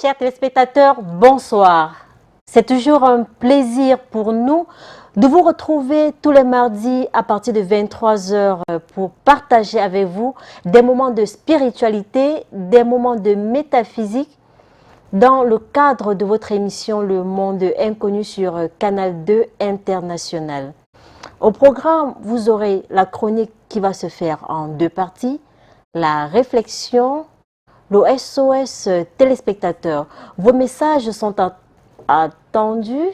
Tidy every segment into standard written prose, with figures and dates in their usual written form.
Chers téléspectateurs, bonsoir. C'est toujours un plaisir pour nous de vous retrouver tous les mardis à partir de 23 heures pour partager avec vous des moments de spiritualité, des moments de métaphysique dans le cadre de votre émission Le Monde Inconnu sur Canal 2 International. Au programme, vous aurez la chronique qui va se faire en deux parties, la réflexion, le SOS téléspectateurs. Vos messages sont attendus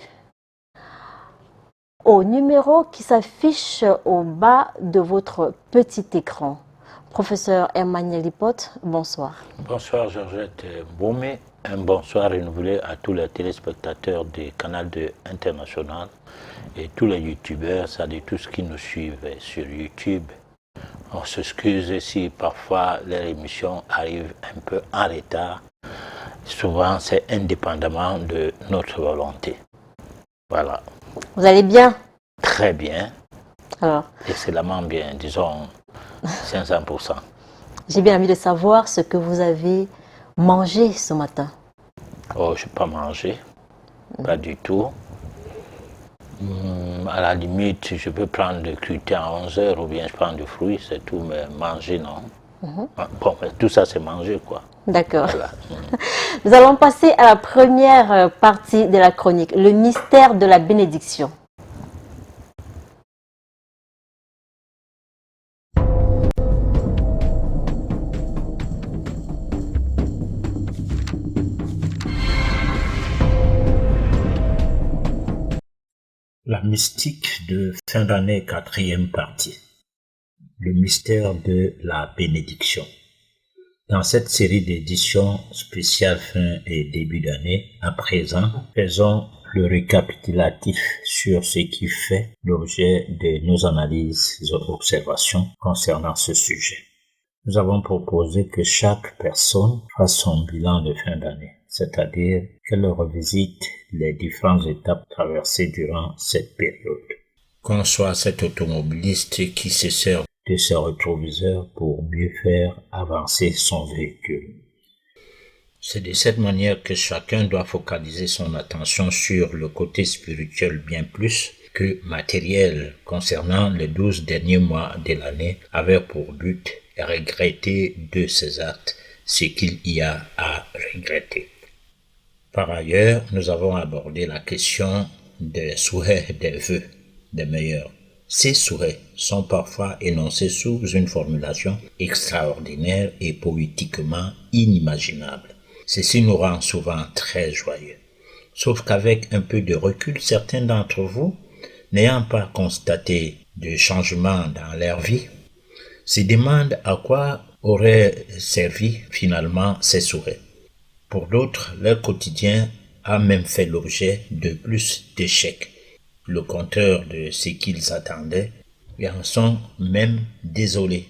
au numéro qui s'affiche au bas de votre petit écran. Professeur Emmanuel Lipote, bonsoir. Bonsoir Georgette Boumé, un bonsoir renouvelé à tous les téléspectateurs du Canal 2 International et tous les youtubeurs, c'est-à-dire tous qui nous suivent sur YouTube. On s'excuse si parfois les émissions arrivent un peu en retard. Souvent, c'est indépendamment de notre volonté. Voilà. Vous allez bien? Très bien. Alors, excellemment bien, disons 500%. J'ai bien envie de savoir ce que vous avez mangé ce matin. Oh, je n'ai pas mangé. Pas du tout. À la limite, je peux prendre le cruté à 11h ou bien je prends du fruit, c'est tout, mais manger, non. Bon, mais tout ça, c'est manger, quoi. D'accord. Voilà. Nous allons passer à la première partie de la chronique, le mystère de la bénédiction. La mystique de fin d'année, quatrième partie. Le mystère de la bénédiction. Dans cette série d'éditions spéciales fin et début d'année, à présent, faisons le récapitulatif sur ce qui fait l'objet de nos analyses et observations concernant ce sujet. Nous avons proposé que chaque personne fasse son bilan de fin d'année, c'est-à-dire qu'elle revisite les différentes étapes traversées durant cette période. Qu'on soit cet automobiliste qui se sert de ses rétroviseurs pour mieux faire avancer son véhicule. C'est de cette manière que chacun doit focaliser son attention sur le côté spirituel bien plus que matériel concernant les 12 derniers mois de l'année avec pour but de regretter de ses actes ce qu'il y a à regretter. Par ailleurs, nous avons abordé la question des souhaits, des vœux, des meilleurs. Ces souhaits sont parfois énoncés sous une formulation extraordinaire et poétiquement inimaginable. Ceci nous rend souvent très joyeux. Sauf qu'avec un peu de recul, certains d'entre vous, n'ayant pas constaté de changement dans leur vie, se demandent à quoi auraient servi finalement ces souhaits. Pour d'autres, leur quotidien a même fait l'objet de plus d'échecs. Le compteur de ce qu'ils attendaient et en sont même désolés.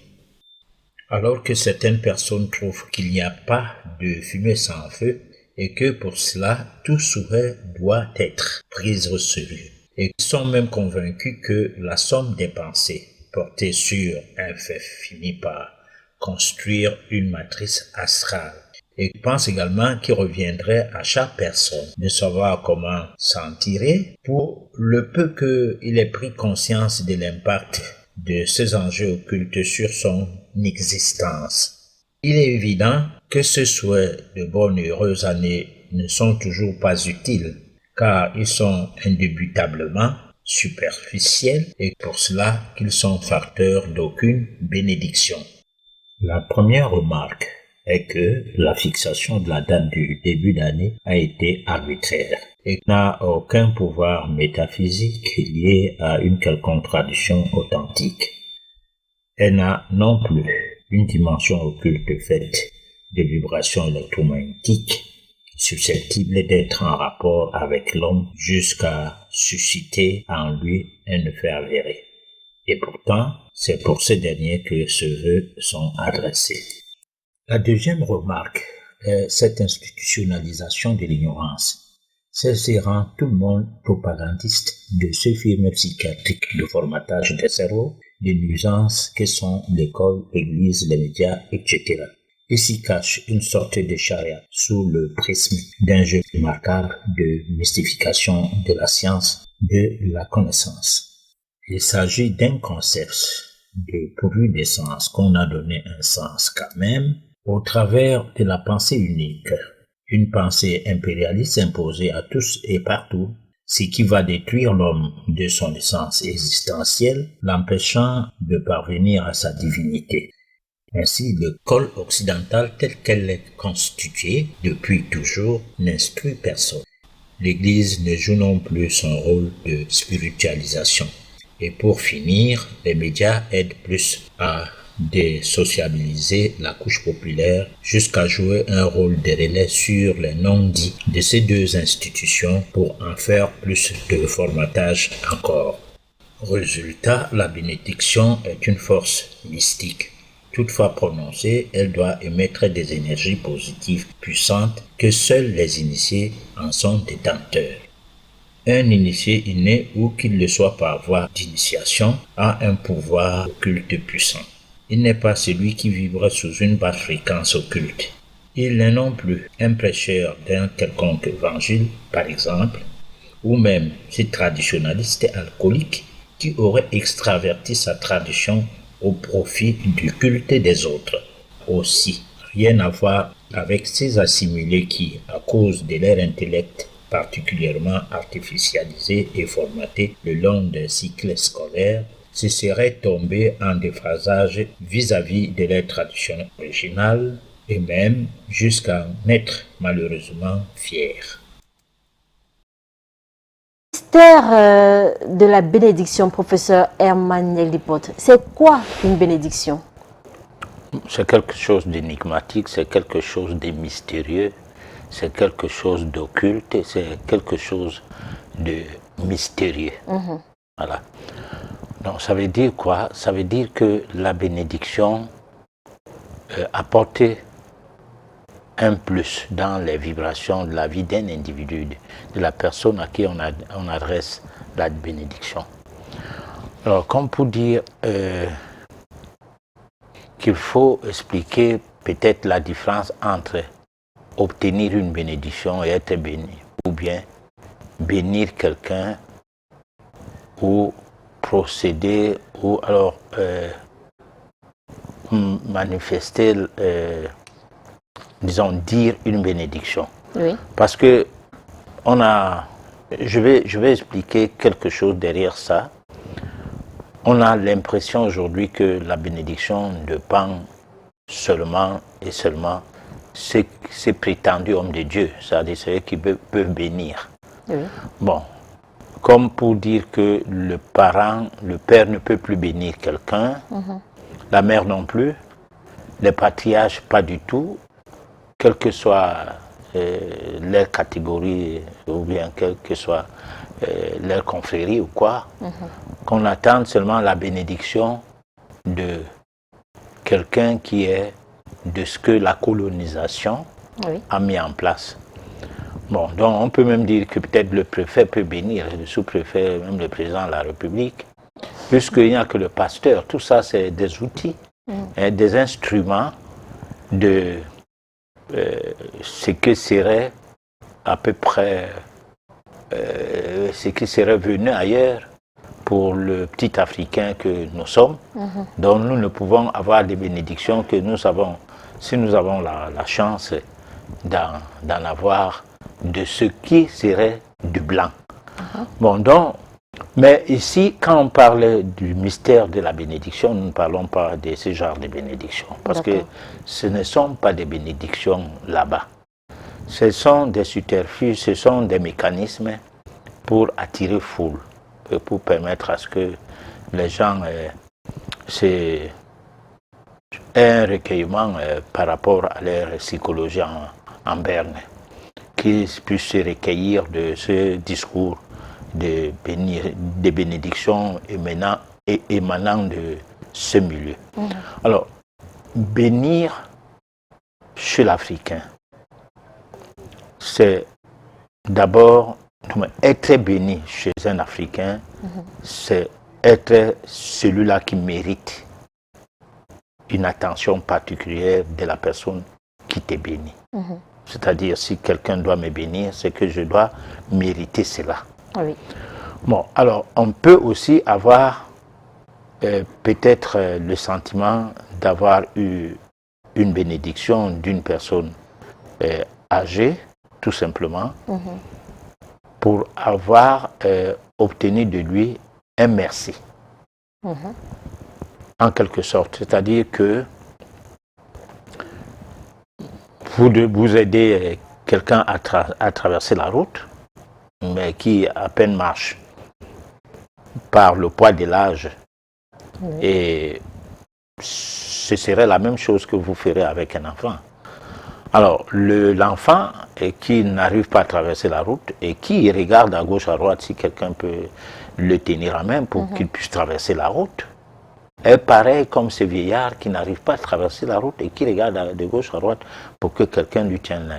Alors que certaines personnes trouvent qu'il n'y a pas de fumée sans feu et que pour cela, tout souhait doit être pris au sérieux. Et sont même convaincus que la somme dépensée, portée sur un fait, finit par construire une matrice astrale. Et je pense également qu'il reviendrait à chaque personne de savoir comment s'en tirer pour le peu qu'il ait pris conscience de l'impact de ces enjeux occultes sur son existence. Il est évident que ce souhait de bonne et heureuse année ne sont toujours pas utiles, car ils sont indubitablement superficiels et pour cela qu'ils sont facteurs d'aucune bénédiction. La première remarque est que la fixation de la date du début d'année a été arbitraire et n'a aucun pouvoir métaphysique lié à une quelconque tradition authentique. Elle n'a non plus une dimension occulte faite de vibrations électromagnétiques susceptibles d'être en rapport avec l'homme jusqu'à susciter en lui un effet avéré. Et pourtant, c'est pour ces derniers que ces vœux sont adressés. La deuxième remarque est cette institutionnalisation de l'ignorance. Celle-ci rend tout le monde propagandiste de ce film psychiatrique de formatage des cerveaux, des nuisances que sont l'école, l'église, les médias, etc. et s'y cache une sorte de charia sous le prisme d'un jeu macabre de mystification de la science, de la connaissance. Il s'agit d'un concept dépourvu de sens qu'on a donné un sens quand même au travers de la pensée unique, une pensée impérialiste imposée à tous et partout, ce qui va détruire l'homme de son essence existentielle, l'empêchant de parvenir à sa divinité. Ainsi, l'école occidentale telle qu'elle est constituée depuis toujours n'instruit personne. L'Église ne joue non plus son rôle de spiritualisation. Et pour finir, les médias aident plus à désociabiliser la couche populaire jusqu'à jouer un rôle de relais sur les non-dits de ces deux institutions pour en faire plus de formatage encore. Résultat, la bénédiction est une force mystique. Toutefois prononcée, elle doit émettre des énergies positives puissantes que seuls les initiés en sont détenteurs. Un initié inné ou qu'il le soit par voie d'initiation a un pouvoir occulte puissant. Il n'est pas celui qui vibre sous une basse fréquence occulte. Il n'est non plus un prêcheur d'un quelconque évangile, par exemple, ou même ce traditionnaliste alcoolique qui aurait extraverti sa tradition au profit du culte des autres. Aussi, rien à voir avec ces assimilés qui, à cause de leur intellect particulièrement artificialisé et formaté le long d'un cycle scolaire, se seraient tombés en déphasage vis-à-vis de leur tradition originale et même jusqu'à en être malheureusement fiers. Mystère de la bénédiction, professeur Herman Nelipot, c'est quoi une bénédiction? C'est quelque chose d'énigmatique, c'est quelque chose de mystérieux, c'est quelque chose d'occulte, c'est quelque chose de mystérieux. Voilà. Donc ça veut dire quoi? Ça veut dire que la bénédiction apporte un plus dans les vibrations de la vie d'un individu, de la personne à qui on adresse la bénédiction. Alors, comme pour dire qu'il faut expliquer peut-être la différence entre obtenir une bénédiction et être béni, ou bien bénir quelqu'un, ou procéder, ou alors manifester, disons, dire une bénédiction. Oui. Parce que je vais expliquer quelque chose derrière ça. On a l'impression aujourd'hui que la bénédiction dépend seulement et seulement ces prétendus hommes de Dieu, c'est-à-dire ceux qui peuvent bénir. Oui. Bon, comme pour dire que le père ne peut plus bénir quelqu'un, la mère non plus, les patriarches pas du tout, quelle que soit leur catégorie ou bien quelle que soit leur confrérie ou quoi, qu'on attende seulement la bénédiction de quelqu'un qui est de ce que la colonisation a mis en place. Bon, donc on peut même dire que peut-être le préfet peut bénir, le sous-préfet, même le président de la République, puisqu'il n'y a que le pasteur. Tout ça, c'est des outils, des instruments de ce que serait à peu près ce qui serait venu ailleurs pour le petit Africain que nous sommes, dont nous ne pouvons avoir des bénédictions que nous avons, si nous avons la chance d'en avoir de ce qui serait du blanc. Bon, donc, mais ici, quand on parle du mystère de la bénédiction, nous ne parlons pas de ce genre de bénédiction, parce que ce ne sont pas des bénédictions là-bas. Ce sont des subterfuges, ce sont des mécanismes pour attirer foule, et pour permettre à ce que les gens aient un recueillement par rapport à leur psychologie en berne, qu'ils puissent se recueillir de ce discours de bénédictions émanant de ce milieu. Alors, bénir chez l'Africain, c'est d'abord être béni chez un Africain, c'est être celui-là qui mérite une attention particulière de la personne qui te bénit. C'est-à-dire, si quelqu'un doit me bénir, c'est que je dois mériter cela. Oui. Bon, alors, on peut aussi avoir peut-être le sentiment d'avoir eu une bénédiction d'une personne âgée, tout simplement, pour avoir obtenu de lui un merci. En quelque sorte, c'est-à-dire que vous aidez quelqu'un à traverser la route, mais qui à peine marche par le poids de l'âge. Et ce serait la même chose que vous ferez avec un enfant. Alors, l'enfant qui n'arrive pas à traverser la route et qui regarde à gauche, à droite si quelqu'un peut le tenir à main pour qu'il puisse traverser la route, est pareil comme ce vieillard qui n'arrive pas à traverser la route et qui regarde de gauche à droite pour que quelqu'un lui tienne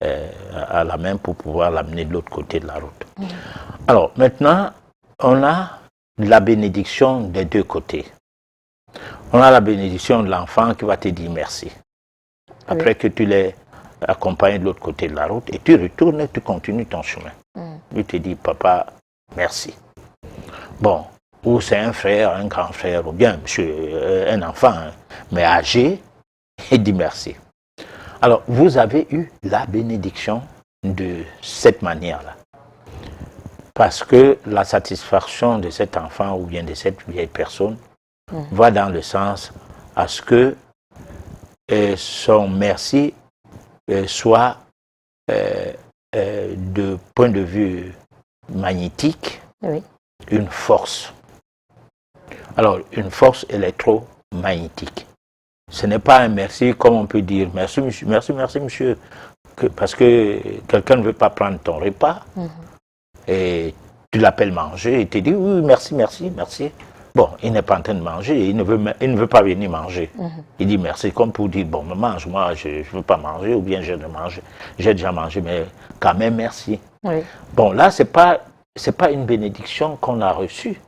à la main pour pouvoir l'amener de l'autre côté de la route. Alors, maintenant, on a la bénédiction des deux côtés. On a la bénédiction de l'enfant qui va te dire merci. Après que tu l'aies accompagné de l'autre côté de la route, et tu retournes et tu continues ton chemin. Il te dit, papa, merci. Bon, ou c'est un frère, un grand frère, ou bien un enfant, mais âgé, il dit merci. Alors, vous avez eu la bénédiction de cette manière-là. Parce que la satisfaction de cet enfant ou bien de cette vieille personne va dans le sens à ce que son merci soit de point de vue magnétique une force. Alors, une force électromagnétique. Ce n'est pas un merci comme on peut dire merci, monsieur, merci, monsieur, parce que quelqu'un ne veut pas prendre ton repas et tu l'appelles manger et tu dis oui, merci. Bon, il n'est pas en train de manger, il ne veut pas venir manger. Il dit merci, comme pour dire, bon, mange, moi, je ne veux pas manger, ou bien j'ai déjà mangé, mais quand même, merci. Bon, là, ce n'est pas une bénédiction qu'on a reçue.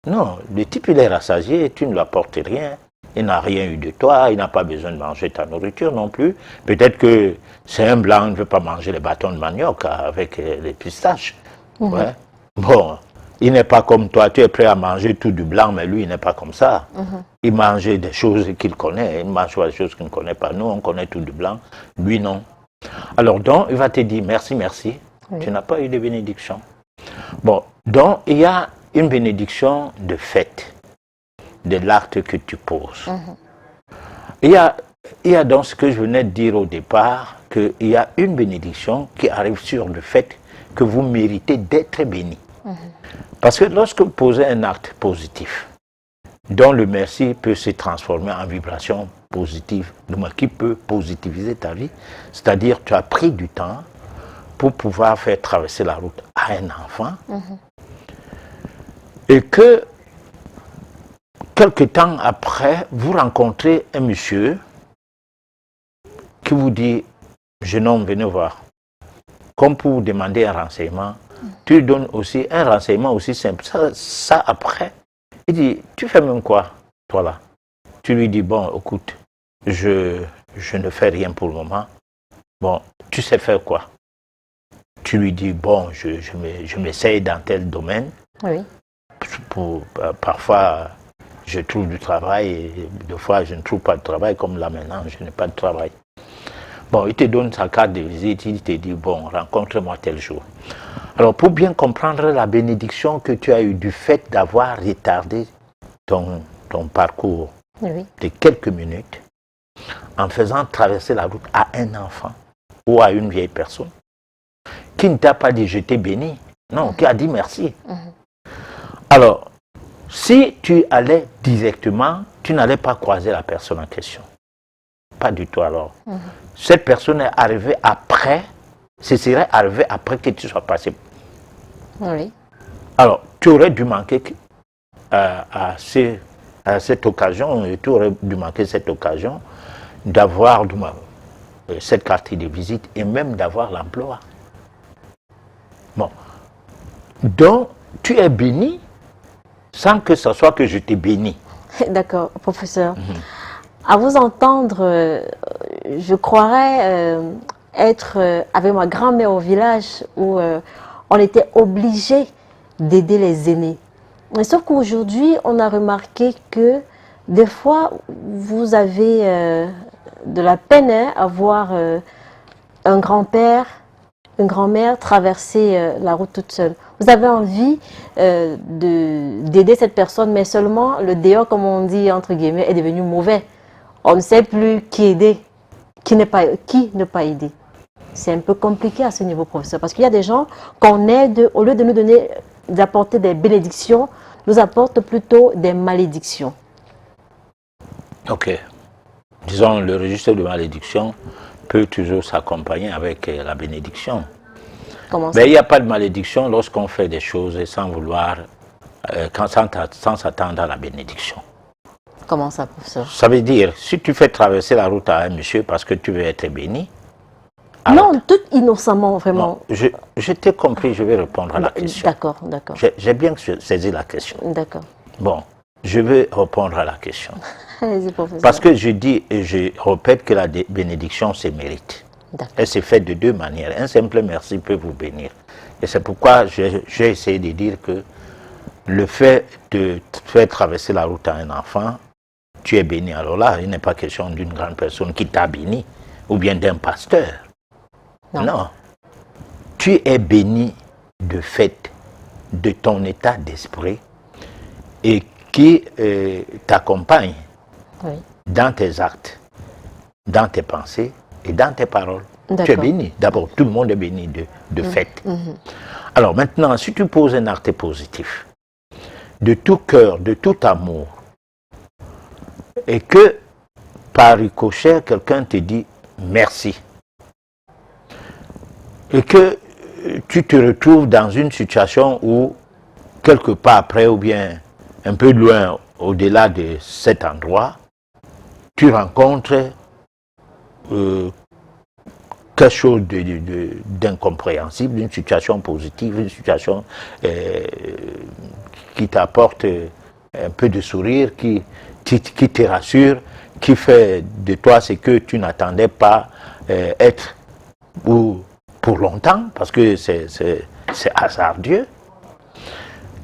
Non, le type, il est rassasié, tu ne lui apportes rien, il n'a rien eu de toi, il n'a pas besoin de manger ta nourriture non plus. Peut-être que c'est un blanc, il ne veut pas manger les bâtons de manioc avec les pistaches. Ouais. Bon, il n'est pas comme toi, tu es prêt à manger tout du blanc, mais lui, il n'est pas comme ça. Il mange des choses qu'il connaît, il mange des choses qu'il ne connaît pas. Nous, on connaît tout du blanc, lui, non. Alors, donc, il va te dire merci, tu n'as pas eu de bénédiction. Bon, donc, il y a une bénédiction de fait, de l'acte que tu poses. Il y a donc ce que je venais de dire au départ, qu'il y a une bénédiction qui arrive sur le fait que vous méritez d'être béni. Parce que lorsque vous posez un acte positif, dont le merci peut se transformer en vibration positive, qui peut positiviser ta vie, c'est-à-dire tu as pris du temps pour pouvoir faire traverser la route à un enfant, et que quelque temps après, vous rencontrez un monsieur qui vous dit, jeune homme, venez voir. Comme pour vous demander un renseignement, tu donnes aussi un renseignement aussi simple. Ça après, il dit, tu fais même quoi, toi là? Tu lui dis, bon, écoute, je ne fais rien pour le moment. Bon, tu sais faire quoi? Tu lui dis, bon, je m'essaye dans tel domaine. Parfois, je trouve du travail et des fois, je ne trouve pas de travail, comme là maintenant, je n'ai pas de travail. Bon, il te donne sa carte de visite, il te dit, bon, rencontre-moi tel jour. Alors, pour bien comprendre la bénédiction que tu as eue du fait d'avoir retardé ton parcours de quelques minutes, en faisant traverser la route à un enfant ou à une vieille personne, qui ne t'a pas dit, je t'ai béni, non, qui a dit merci. Alors, si tu allais directement, tu n'allais pas croiser la personne en question. Pas du tout alors. Cette personne est arrivée après, ce serait arrivé après que tu sois passé. Alors, tu aurais dû manquer à cette occasion, tu aurais dû manquer cette occasion d'avoir cette carte de visite et même d'avoir l'emploi. Bon. Donc, tu es béni sans que ce soit que je t'ai béni. D'accord, professeur. À vous entendre, je croirais être avec ma grand-mère au village où on était obligé d'aider les aînés. Mais sauf qu'aujourd'hui, on a remarqué que des fois, vous avez de la peine à voir un grand-père, une grand-mère traverser la route toute seule. Vous avez envie d'aider cette personne, mais seulement le dehors, comme on dit, entre guillemets, est devenu mauvais. On ne sait plus qui aider, qui ne pas aider. C'est un peu compliqué à ce niveau, professeur, parce qu'il y a des gens qu'on aide, au lieu de nous donner, d'apporter des bénédictions, nous apportent plutôt des malédictions. Ok. Disons, le registre de malédiction peut toujours s'accompagner avec la bénédiction. Comment ça? Mais il n'y a pas de malédiction lorsqu'on fait des choses sans vouloir, sans s'attendre à la bénédiction. Comment ça, professeur? Ça veut dire, si tu fais traverser la route à un monsieur parce que tu veux être béni, non, tout innocemment, vraiment. Non, je t'ai compris, je vais répondre à la question. D'accord, d'accord. J'ai bien saisi la question. D'accord. Bon, je vais répondre à la question. Allez-y, professeur. Parce que je dis et je répète que la bénédiction se mérite. Elle se fait de deux manières. Un simple merci peut vous bénir. Et c'est pourquoi j'ai essayé de dire que le fait de faire traverser la route à un enfant, tu es béni. Alors là, il n'est pas question d'une grande personne qui t'a béni, ou bien d'un pasteur. Non. Non. Tu es béni de fait de ton état d'esprit et qui t'accompagne dans tes actes, dans tes pensées et dans tes paroles. Tu es béni. D'abord, tout le monde est béni de fait. Alors maintenant, si tu poses un acte positif, de tout cœur, de tout amour, et que par ricochet, quelqu'un te dit merci, et que tu te retrouves dans une situation où, quelque part après ou bien un peu loin au-delà de cet endroit, tu rencontres quelque chose d'incompréhensible, une situation positive, une situation qui t'apporte un peu de sourire, qui te rassure, qui fait de toi ce que tu n'attendais pas être ou pour longtemps, parce que c'est hasardieux.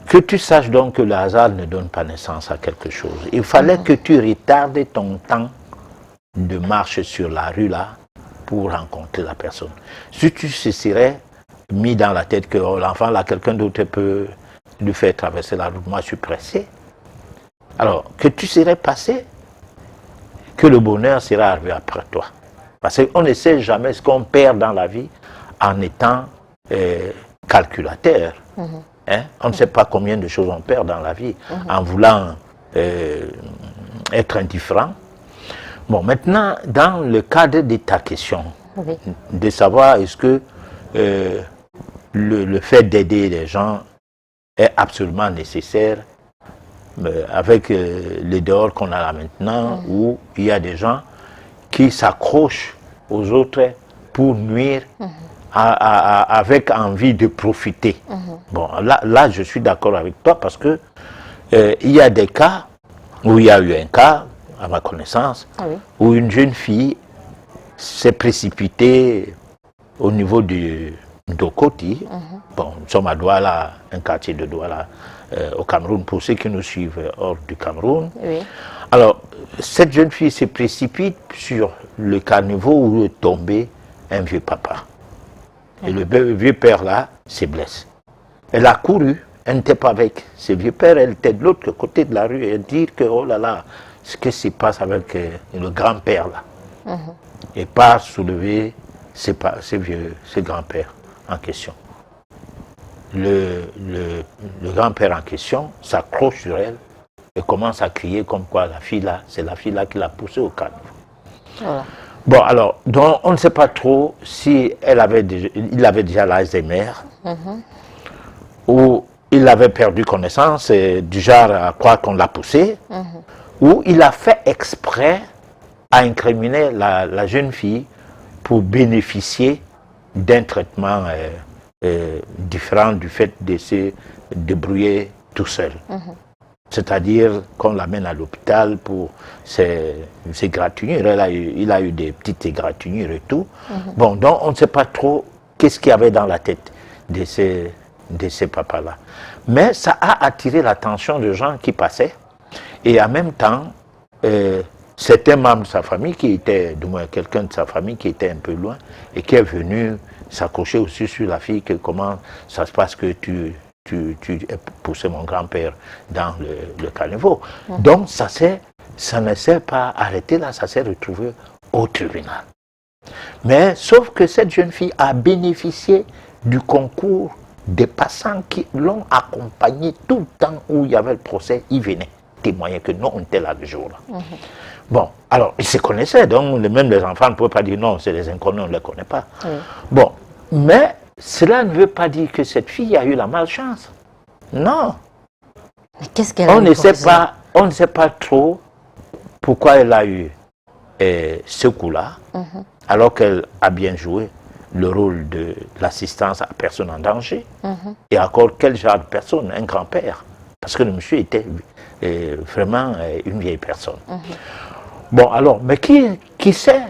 Que tu saches donc que le hasard ne donne pas naissance à quelque chose. Il fallait que tu retardes ton temps de marche sur la rue là pour rencontrer la personne. Si tu se serais mis dans la tête que l'enfant là, quelqu'un d'autre peut lui faire traverser la route, moi je suis pressé. Alors, que tu serais passé, que le bonheur sera arrivé après toi. Parce qu'on ne sait jamais ce qu'on perd dans la vie en étant calculateur. Hein? On ne sait pas combien de choses on perd dans la vie en voulant être indifférent. Bon, maintenant, dans le cadre de ta question, de savoir est-ce que le fait d'aider les gens est absolument nécessaire, avec les dehors qu'on a là maintenant, où il y a des gens qui s'accrochent aux autres pour nuire avec envie de profiter. Bon, là, je suis d'accord avec toi parce que il y a des cas où il y a eu un cas, à ma connaissance, où une jeune fille s'est précipitée au niveau du Ndokoti. Bon, nous sommes à Douala, un quartier de Douala, au Cameroun, pour ceux qui nous suivent hors du Cameroun. Alors, cette jeune fille se précipite sur le caniveau où est tombé un vieux papa. Et le vieux père là se blesse. Elle a couru, elle n'était pas avec ce vieux père, elle était de l'autre côté de la rue et dire que oh là là, ce qui se passe avec le grand-père là. Et pas soulever ce grand-père en question. Le grand-père en question s'accroche sur elle et commence à crier comme quoi la fille là, c'est la fille là qui l'a poussée au caniveau. Voilà. Bon, alors, donc, on ne sait pas trop si il avait déjà l'Alzheimer ou il avait perdu connaissance, du genre à croire qu'on l'a poussé, ou il a fait exprès à incriminer la jeune fille pour bénéficier d'un traitement différent du fait de se débrouiller tout seul. c'est-à-dire qu'on l'amène à l'hôpital pour ses égratignures. Il a eu des petites égratignures et tout. Bon, donc on ne sait pas trop qu'est-ce qu'il y avait dans la tête de ces papas-là. Mais ça a attiré l'attention de gens qui passaient. Et en même temps, c'était un membre de sa famille qui était, du moins quelqu'un de sa famille qui était un peu loin et qui est venu s'accrocher aussi sur la fille, que comment ça se passe que tu poussé mon grand-père dans le caniveau. Donc ça ne s'est pas arrêté là, ça s'est retrouvé au tribunal. Mais sauf que cette jeune fille a bénéficié du concours des passants qui l'ont accompagné tout le temps où il y avait le procès. Ils venaient témoigner que non, on était là le jour-là. Bon, alors ils se connaissaient, donc même les enfants ne pouvaient pas dire non, c'est des inconnus, on ne les connaît pas. Bon, mais cela ne veut pas dire que cette fille a eu la malchance. Non. Mais qu'est-ce qu'elle a eu, on ne sait pas trop pourquoi elle a eu ce coup-là, alors qu'elle a bien joué le rôle de l'assistance à personne en danger. Et encore quel genre de personne, un grand-père. Parce que le monsieur était vraiment une vieille personne. Bon, alors, mais qui sait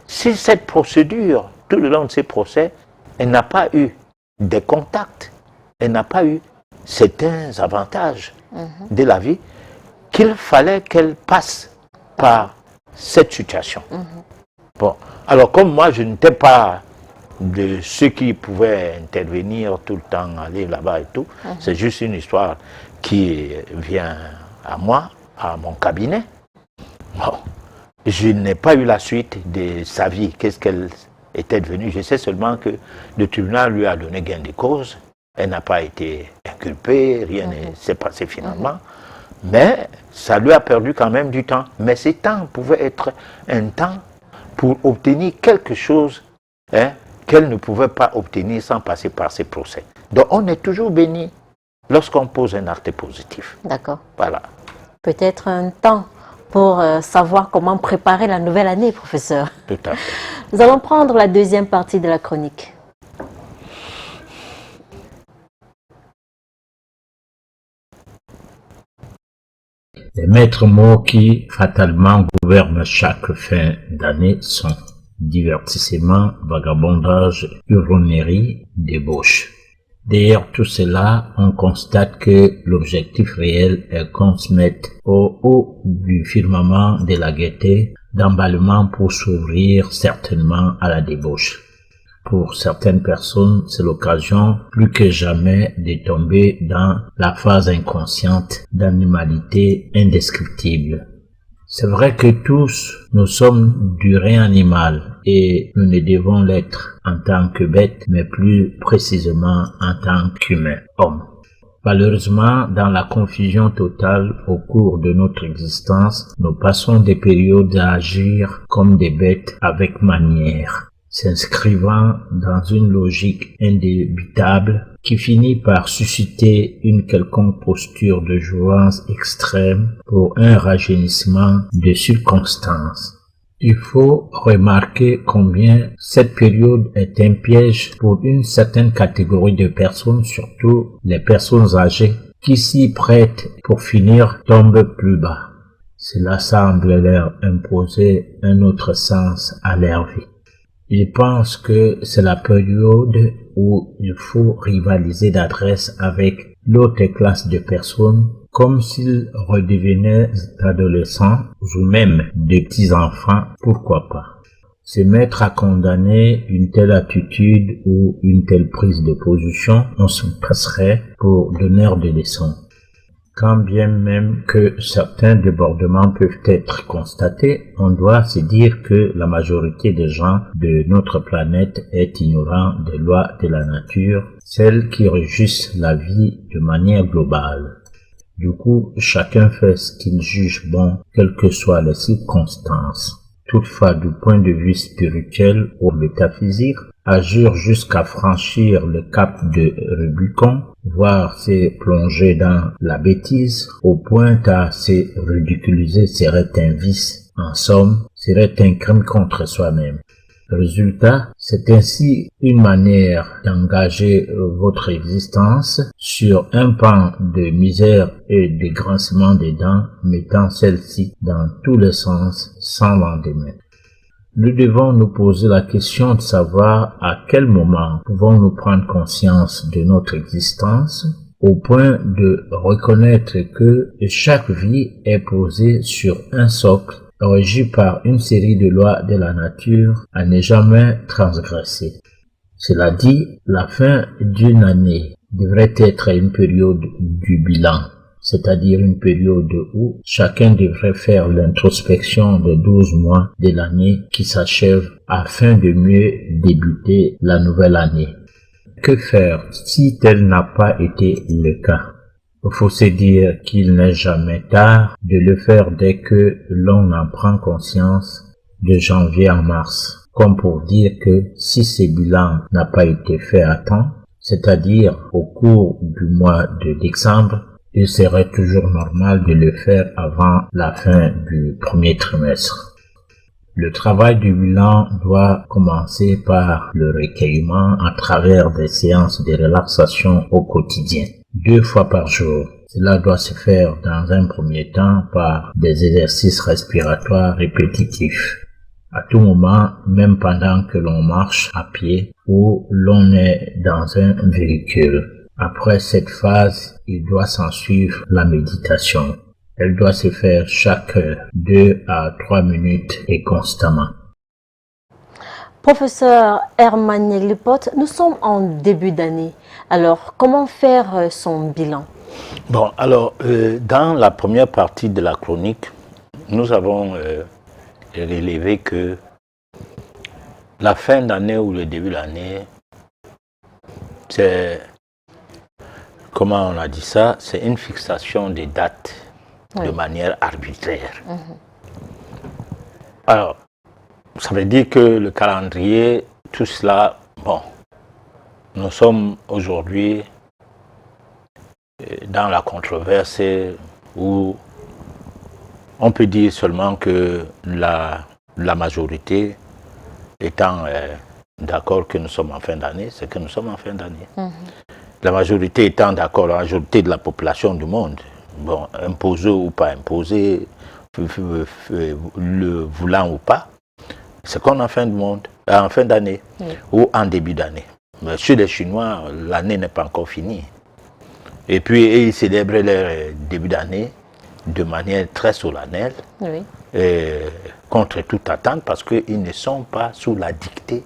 si cette procédure, tout le long de ces procès, elle n'a pas eu des contacts, elle n'a pas eu certains avantages de la vie qu'il fallait qu'elle passe par cette situation. Bon, alors comme moi, je n'étais pas de ceux qui pouvaient intervenir tout le temps, aller là-bas et tout, c'est juste une histoire qui vient à moi, à mon cabinet. Bon, je n'ai pas eu la suite de sa vie, qu'est-ce qu'elle était devenue. Je sais seulement que le tribunal lui a donné gain de cause. Elle n'a pas été inculpée, rien ne s'est passé finalement. Mais ça lui a perdu quand même du temps. Mais ces temps pouvaient être un temps pour obtenir quelque chose qu'elle ne pouvait pas obtenir sans passer par ces procès. Donc on est toujours béni lorsqu'on pose un acte positif. D'accord. Voilà. Peut-être un temps pour savoir comment préparer la nouvelle année, professeur. Tout à fait. Nous allons prendre la deuxième partie de la chronique. Les maîtres mots qui fatalement gouvernent chaque fin d'année sont divertissement, vagabondage, huronnerie, débauche. Derrière tout cela, on constate que l'objectif réel est qu'on se mette au haut du firmament de la gaieté d'emballement pour s'ouvrir certainement à la débauche. Pour certaines personnes, c'est l'occasion plus que jamais de tomber dans la phase inconsciente d'animalité indescriptible. C'est vrai que tous, nous sommes du rein animal et nous ne devons l'être en tant que bête, mais plus précisément en tant qu'humain, homme. Malheureusement, dans la confusion totale au cours de notre existence, nous passons des périodes à agir comme des bêtes avec manière, s'inscrivant dans une logique indébitable qui finit par susciter une quelconque posture de jouance extrême pour un rajeunissement de circonstances. Il faut remarquer combien cette période est un piège pour une certaine catégorie de personnes, surtout les personnes âgées, qui s'y prêtent pour finir tombent plus bas. Cela semble leur imposer un autre sens à leur vie. Ils pensent que c'est la période où il faut rivaliser d'adresse avec l'autre classe de personnes, comme s'ils redevenaient adolescents ou même des petits-enfants, pourquoi pas. Se mettre à condamner une telle attitude ou une telle prise de position, on se passerait pour donneur de leçons. Quand bien même que certains débordements peuvent être constatés, on doit se dire que la majorité des gens de notre planète est ignorant des lois de la nature, celles qui régissent la vie de manière globale. Du coup, chacun fait ce qu'il juge bon, quelles que soient les circonstances. Toutefois, du point de vue spirituel ou métaphysique, agir jusqu'à franchir le cap de Rubicon, voire se plonger dans la bêtise, au point à se ridiculiser serait un vice. En somme, serait un crime contre soi-même. Résultat, c'est ainsi une manière d'engager votre existence sur un pan de misère et de grincement des dents, mettant celle-ci dans tous les sens sans lendemain. Nous devons nous poser la question de savoir à quel moment pouvons-nous prendre conscience de notre existence au point de reconnaître que chaque vie est posée sur un socle régi par une série de lois de la nature à ne jamais transgresser. Cela dit, la fin d'une année devrait être une période du bilan, c'est-à-dire une période où chacun devrait faire l'introspection des 12 mois de l'année qui s'achève afin de mieux débuter la nouvelle année. Que faire si tel n'a pas été le cas? Il faut se dire qu'il n'est jamais tard de le faire dès que l'on en prend conscience de janvier à mars, comme pour dire que si ce bilan n'a pas été fait à temps, c'est-à-dire au cours du mois de décembre, il serait toujours normal de le faire avant la fin du premier trimestre. Le travail du bilan doit commencer par le recueillement à travers des séances de relaxation au quotidien, 2 fois par jour. Cela doit se faire dans un premier temps par des exercices respiratoires répétitifs. À tout moment, même pendant que l'on marche à pied ou l'on est dans un véhicule. Après cette phase, il doit s'ensuivre la méditation. Elle doit se faire chaque 2 à 3 minutes et constamment. Professeur Herman Neglipote, nous sommes en début d'année. Alors, comment faire son bilan? Bon, alors, dans la première partie de la chronique, nous avons relevé que la fin d'année ou le début de l'année, c'est, comment on a dit ça, c'est une fixation des dates de manière arbitraire. Alors, ça veut dire que le calendrier, tout cela, bon, nous sommes aujourd'hui dans la controverse où on peut dire seulement que la majorité étant d'accord que nous sommes en fin d'année, c'est que nous sommes en fin d'année. La majorité étant d'accord, la majorité de la population du monde, bon, imposé ou pas imposé, le voulant ou pas, c'est qu'on est en fin de monde, en fin d'année ou en début d'année. Mais chez les Chinois, l'année n'est pas encore finie. Et puis, ils célébrent leur début d'année de manière très solennelle, contre toute attente, parce qu'ils ne sont pas sous la dictée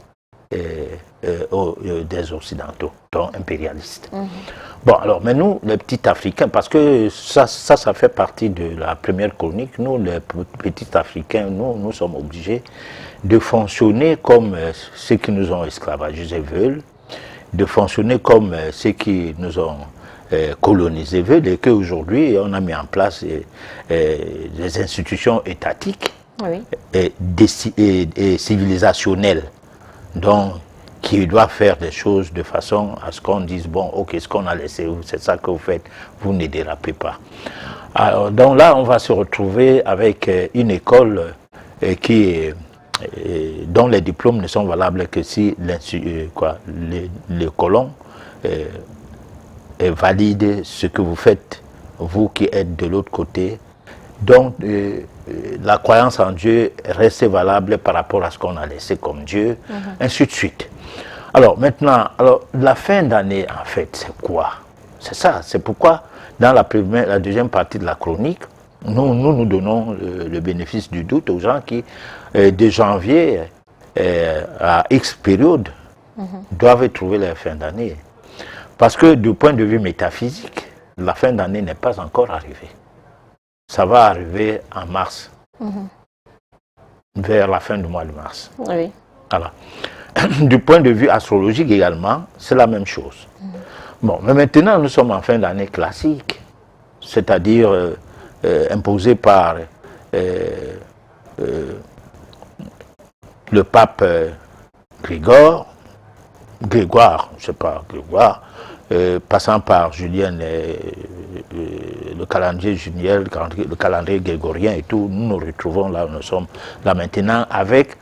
des Occidentaux, donc impérialistes. Bon, alors, mais nous, les petits Africains, parce que ça fait partie de la première chronique, nous, les petits Africains, nous sommes obligés de fonctionner comme ceux qui nous ont esclavagisés veulent, de fonctionner comme ceux qui nous ont colonisés veulent, et qu'aujourd'hui, on a mis en place des institutions étatiques et civilisationnelles, donc qui doivent faire des choses de façon à ce qu'on dise, bon, ok, ce qu'on a laissé, c'est ça que vous faites, vous ne dérapez pas. Alors, donc là, on va se retrouver avec une école dont les diplômes ne sont valables que si les colons valident ce que vous faites, vous qui êtes de l'autre côté. Donc, la croyance en Dieu reste valable par rapport à ce qu'on a laissé comme Dieu, ainsi de suite. Alors maintenant, la fin d'année, en fait, c'est quoi? C'est ça, c'est pourquoi dans la deuxième partie de la chronique, nous donnons le bénéfice du doute aux gens qui, de janvier à X période, doivent trouver leur fin d'année. Parce que du point de vue métaphysique, la fin d'année n'est pas encore arrivée. Ça va arriver en mars, vers la fin du mois de mars. Oui. Voilà. Du point de vue astrologique également, c'est la même chose. Bon, mais maintenant, nous sommes en fin d'année classique, c'est-à-dire imposée par le pape Grégoire, je sais pas, Grégoire, passant par Julien, le calendrier Julien, le calendrier grégorien et tout, nous nous retrouvons là où nous sommes là maintenant avec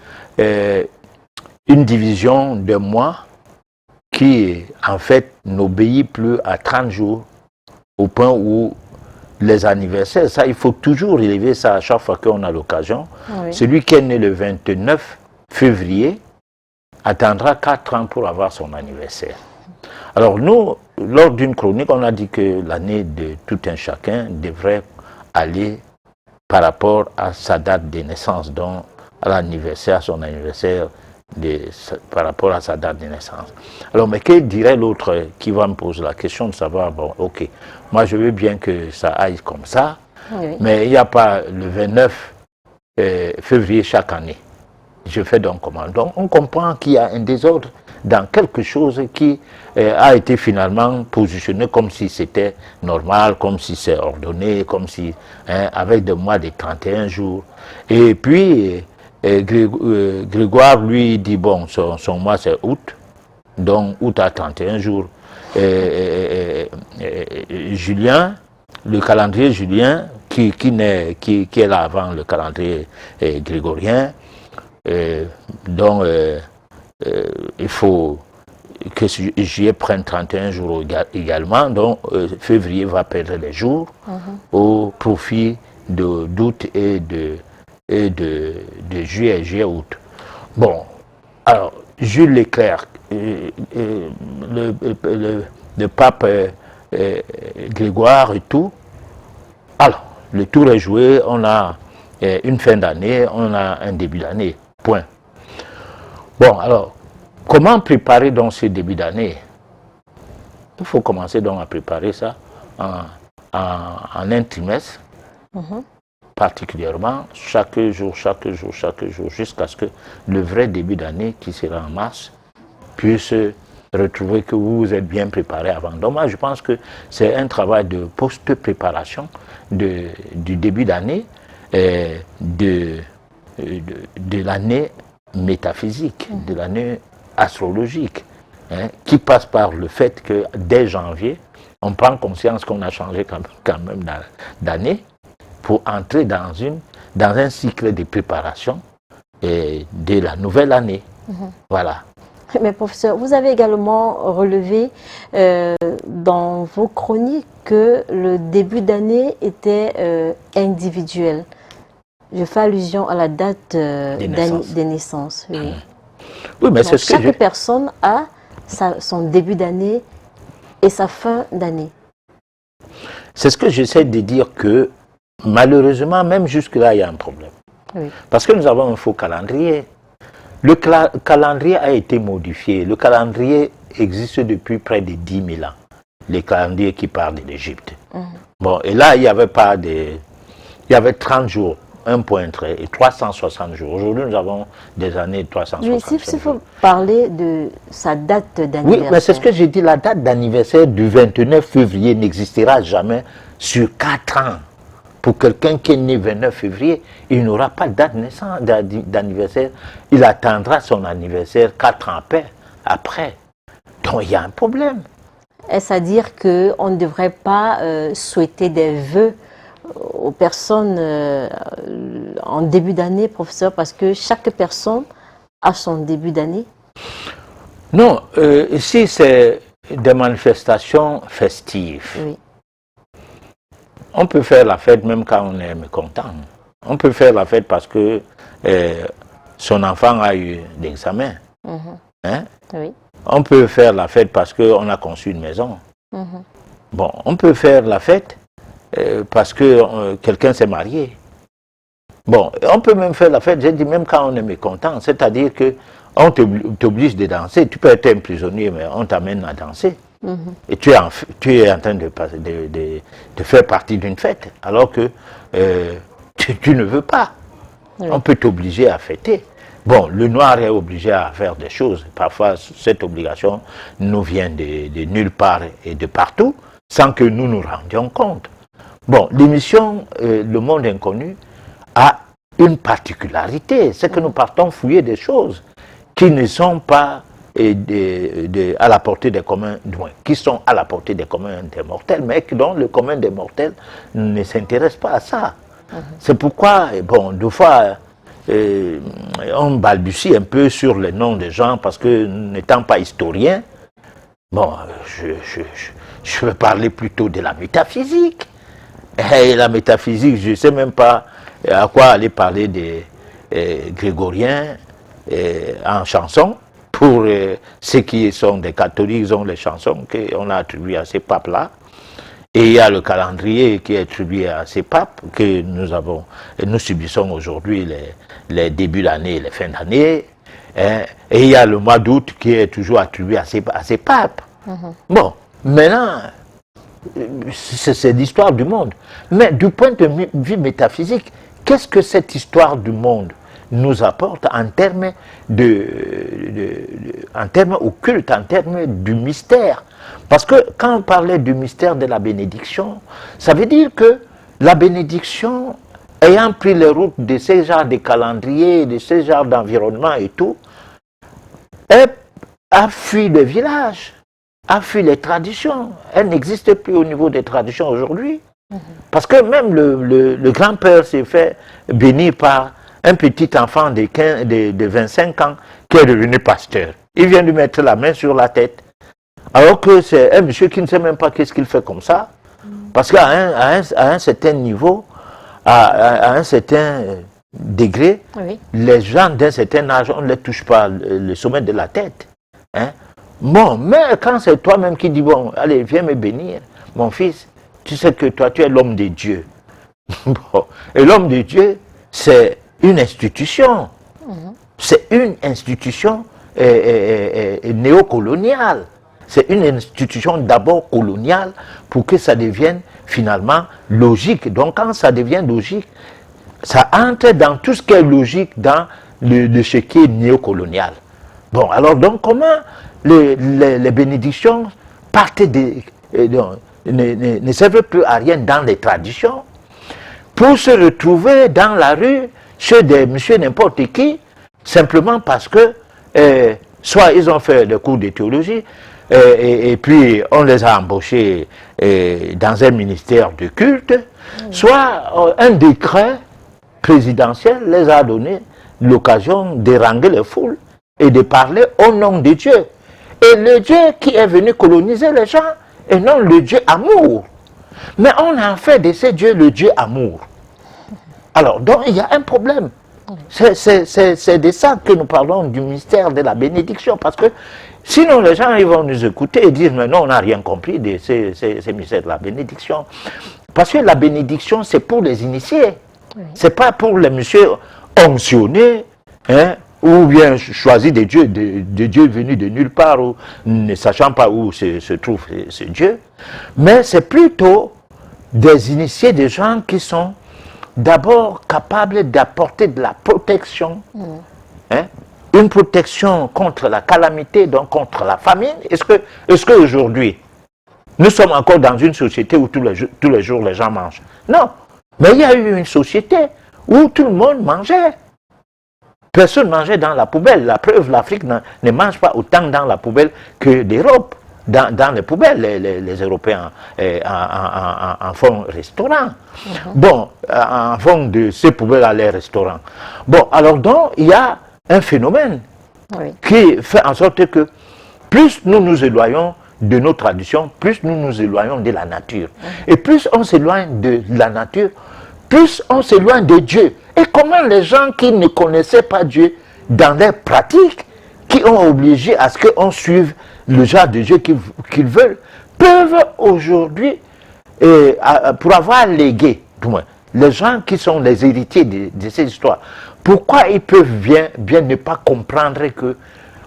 une division de mois qui, en fait, n'obéit plus à 30 jours, au point où les anniversaires, ça, il faut toujours relever ça à chaque fois qu'on a l'occasion. Oui. Celui qui est né le 29 février attendra 4 ans pour avoir son anniversaire. Alors nous, lors d'une chronique, on a dit que l'année de tout un chacun devrait aller par rapport à sa date de naissance, donc à l'anniversaire, son anniversaire, par rapport à sa date de naissance. Alors, mais que dirait l'autre qui va me poser la question de savoir, bon, ok, moi je veux bien que ça aille comme ça, Oui. mais il n'y a pas le 29 février chaque année. Je fais donc comment? Donc on comprend qu'il y a un désordre dans quelque chose qui a été finalement positionné comme si c'était normal, comme si c'est ordonné, comme si, avec des mois de 31 jours. Et puis, Grégoire, lui, dit, bon, son mois c'est août, donc août à 31 jours. Julien, le calendrier julien, qui est là avant le calendrier grégorien, donc il faut que juillet prenne 31 jours également, donc février va perdre les jours au profit d'août et de juillet, août. Bon, alors Jules Leclerc, le pape Grégoire et tout, alors le tour est joué, on a une fin d'année, on a un début d'année, point. Bon, alors, comment préparer donc ce début d'année? Il faut commencer donc à préparer ça en un trimestre, particulièrement, chaque jour, jusqu'à ce que le vrai début d'année, qui sera en mars, puisse retrouver que vous vous êtes bien préparé avant. Donc moi, je pense que c'est un travail de post-préparation du début d'année, de l'année métaphysique, de l'année astrologique, qui passe par le fait que dès janvier, on prend conscience qu'on a changé quand même d'année pour entrer dans un cycle de préparation de la nouvelle année. Voilà. Mais professeur, vous avez également relevé dans vos chroniques que le début d'année était individuel. Je fais allusion à la date des naissances. Oui. Oui, mais donc, chaque personne a son début d'année et sa fin d'année. C'est ce que j'essaie de dire, que malheureusement, même jusque-là, il y a un problème. Oui. Parce que nous avons un faux calendrier. Le calendrier a été modifié. Le calendrier existe depuis près de 10 000 ans. Les calendriers qui parlent de l'Égypte. Bon, et là, il n'y avait pas de... Il y avait 30 jours, un point trait, et 360 jours. Aujourd'hui, nous avons des années de 360 jours. Oui, s'il faut parler de sa date d'anniversaire. Oui, mais c'est ce que j'ai dit. La date d'anniversaire du 29 février n'existera jamais sur 4 ans. Pour quelqu'un qui est né 29 février, il n'aura pas de date d'anniversaire. Il attendra son anniversaire 4 ans après. Donc il y a un problème. Est-ce à dire qu'on ne devrait pas souhaiter des vœux aux personnes en début d'année, professeur, parce que chaque personne a son début d'année? Non, ici c'est des manifestations festives. Oui. On peut faire la fête même quand on est mécontent. On peut faire la fête parce que son enfant a eu l'examen. Oui. On peut faire la fête parce qu'on a conçu une maison. Bon, on peut faire la fête parce que quelqu'un s'est marié. Bon, on peut même faire la fête, j'ai dit, même quand on est mécontent. C'est-à-dire qu'on t'oblige de danser. Tu peux être un prisonnier, mais on t'amène à danser. Et tu es en train de faire partie d'une fête, alors que tu ne veux pas. Oui. On peut t'obliger à fêter. Bon, le noir est obligé à faire des choses. Parfois, cette obligation nous vient de nulle part et de partout, sans que nous nous rendions compte. Bon, l'émission Le Monde Inconnu a une particularité, c'est que nous partons fouiller des choses qui ne sont pas à la portée des communs, qui sont à la portée des communs des mortels, mais dont le commun des mortels ne s'intéresse pas à ça. C'est pourquoi, bon, deux fois, on balbutie un peu sur les noms des gens parce que n'étant pas historien, bon, je veux parler plutôt de la métaphysique. Et la métaphysique, je ne sais même pas à quoi aller parler des grégoriens en chanson. Pour ceux qui sont des catholiques, ils ont les chansons qu'on a attribuées à ces papes-là. Et il y a le calendrier qui est attribué à ces papes que nous avons. Et nous subissons aujourd'hui les débuts d'année et les fins d'année. Hein, et il y a le mois d'août qui est toujours attribué à ces papes. Bon, maintenant, c'est l'histoire du monde. Mais du point de vue métaphysique, qu'est-ce que cette histoire du monde nous apporte en termes occultes, en termes du mystère? Parce que quand on parlait du mystère de la bénédiction, ça veut dire que la bénédiction, ayant pris les routes de ces genres de calendriers, de ces genres d'environnement et tout, elle a fui le village, a fui les traditions. Elle n'existe plus au niveau des traditions aujourd'hui. Parce que même le grand-père s'est fait bénir par un petit enfant de 25 ans qui est devenu pasteur. Il vient lui mettre la main sur la tête. Alors que c'est un monsieur qui ne sait même pas qu'est-ce qu'il fait comme ça. Parce qu'à un certain niveau, à un certain degré, oui, les gens d'un certain âge, on ne les touche pas le sommet de la tête. Hein? Bon, mais quand c'est toi-même qui dis, bon, allez, viens me bénir, mon fils, tu sais que toi, tu es l'homme de Dieu. Bon. Et l'homme de Dieu, c'est une institution. C'est une institution néocoloniale. C'est une institution d'abord coloniale pour que ça devienne finalement logique. Donc quand ça devient logique, ça entre dans tout ce qui est logique dans ce qui est néocolonial. Bon, alors donc comment les bénédictions partent ne servent plus à rien dans les traditions pour se retrouver dans la rue chez des monsieur n'importe qui, simplement parce que soit ils ont fait le cours de théologie, et puis on les a embauchés dans un ministère de culte, soit un décret présidentiel les a donné l'occasion d'éranger les foules et de parler au nom de Dieu. Et le Dieu qui est venu coloniser les gens, et non le Dieu amour. Mais on a fait de ce Dieu le Dieu amour. Alors, donc il y a un problème. C'est de ça que nous parlons du mystère de la bénédiction, parce que sinon les gens ils vont nous écouter et dire mais non, on n'a rien compris de ces mystères de la bénédiction. Parce que la bénédiction c'est pour les initiés, oui, c'est pas pour les messieurs onctionnés, hein, ou bien choisis de Dieu venu de nulle part, ou ne sachant pas où se trouve ce Dieu, mais c'est plutôt des initiés, des gens qui sont d'abord capable d'apporter de la protection, hein, une protection contre la calamité, donc contre la famine. Est-ce qu'aujourd'hui, nous sommes encore dans une société où tous les jours les gens mangent? Non, mais il y a eu une société où tout le monde mangeait. Personne ne mangeait dans la poubelle. La preuve, l'Afrique ne mange pas autant dans la poubelle que l'Europe. Dans les poubelles, les Européens en font restaurant. Bon, en font de ces poubelles à les restaurants. Bon, alors donc, il y a un phénomène, oui, qui fait en sorte que plus nous nous éloignons de nos traditions, plus nous nous éloignons de la nature. Et plus on s'éloigne de la nature, plus on s'éloigne de Dieu. Et comment les gens qui ne connaissaient pas Dieu dans leurs pratiques, qui ont obligé à ce qu'on suive le genre de Dieu qu'ils veulent, peuvent aujourd'hui, pour avoir légué, du moins, les gens qui sont les héritiers de ces histoires, pourquoi ils peuvent bien ne pas comprendre que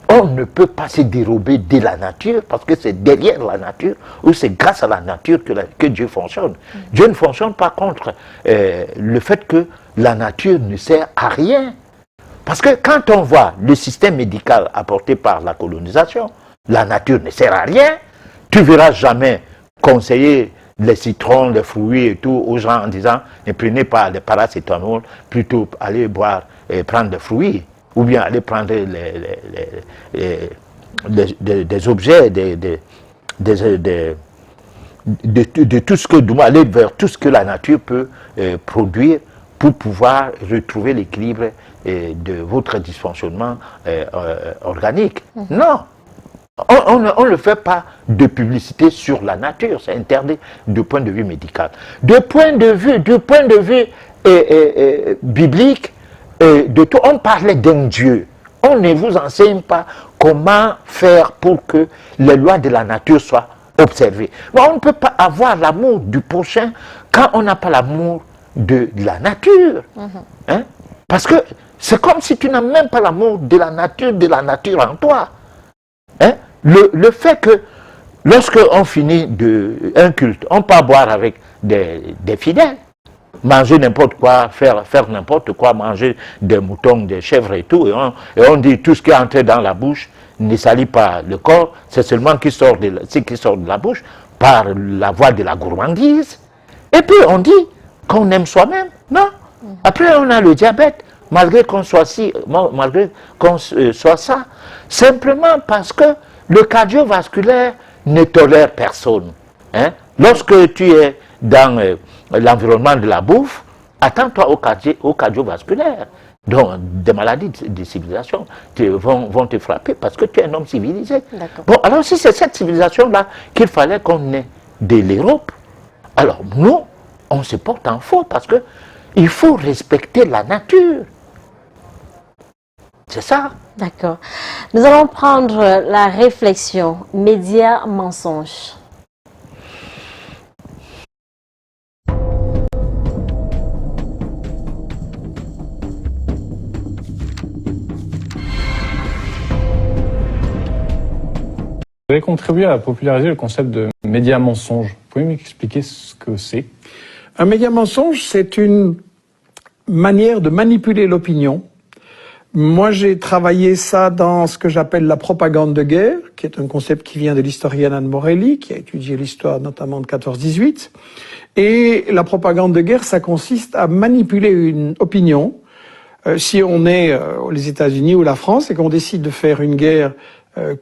on ne peut pas se dérober de la nature, parce que c'est derrière la nature, ou c'est grâce à la nature que Dieu fonctionne. Dieu ne fonctionne pas contre le fait que la nature ne sert à rien. Parce que quand on voit le système médical apporté par la colonisation, la nature ne sert à rien. Tu ne verras jamais conseiller les citrons, les fruits et tout aux gens en disant ne prenez pas le paracétamol, plutôt allez boire et prendre des fruits, ou bien aller prendre des objets, de tout ce que, aller vers tout ce que la nature peut produire pour pouvoir retrouver l'équilibre de votre dysfonctionnement organique. Non, on ne le fait pas de publicité sur la nature, c'est interdit du point de vue médical. Du point de vue biblique, de tout, on parlait d'un Dieu. On ne vous enseigne pas comment faire pour que les lois de la nature soient observées. Mais on ne peut pas avoir l'amour du prochain quand on n'a pas l'amour de la nature. Hein? Parce que c'est comme si tu n'as même pas l'amour de la nature en toi. Hein? Le fait que lorsque on finit un culte, on peut boire avec des fidèles, manger n'importe quoi, faire n'importe quoi, manger des moutons, des chèvres et tout, et on dit tout ce qui est entré dans la bouche ne salit pas le corps, c'est seulement ce qui sort de la bouche par la voie de la gourmandise. Et puis on dit qu'on aime soi-même, non? Après on a le diabète, malgré qu'on soit ça, simplement parce que le cardiovasculaire ne tolère personne. Hein? Lorsque tu es dans l'environnement de la bouffe, attends-toi au cardiovasculaire. Donc, des maladies de civilisation vont te frapper parce que tu es un homme civilisé. Bon, alors si c'est cette civilisation-là qu'il fallait qu'on ait de l'Europe, alors nous, on se porte en faux parce que il faut respecter la nature. C'est ça. D'accord. Nous allons prendre la réflexion médias mensonges. Vous avez contribué à populariser le concept de média mensonge. Vous pouvez m'expliquer ce que c'est? Un média mensonge, c'est une manière de manipuler l'opinion. Moi, j'ai travaillé ça dans ce que j'appelle la propagande de guerre, qui est un concept qui vient de l'historienne Anne Morelli, qui a étudié l'histoire notamment de 14-18. Et la propagande de guerre, ça consiste à manipuler une opinion. Si on est les États-Unis ou la France et qu'on décide de faire une guerre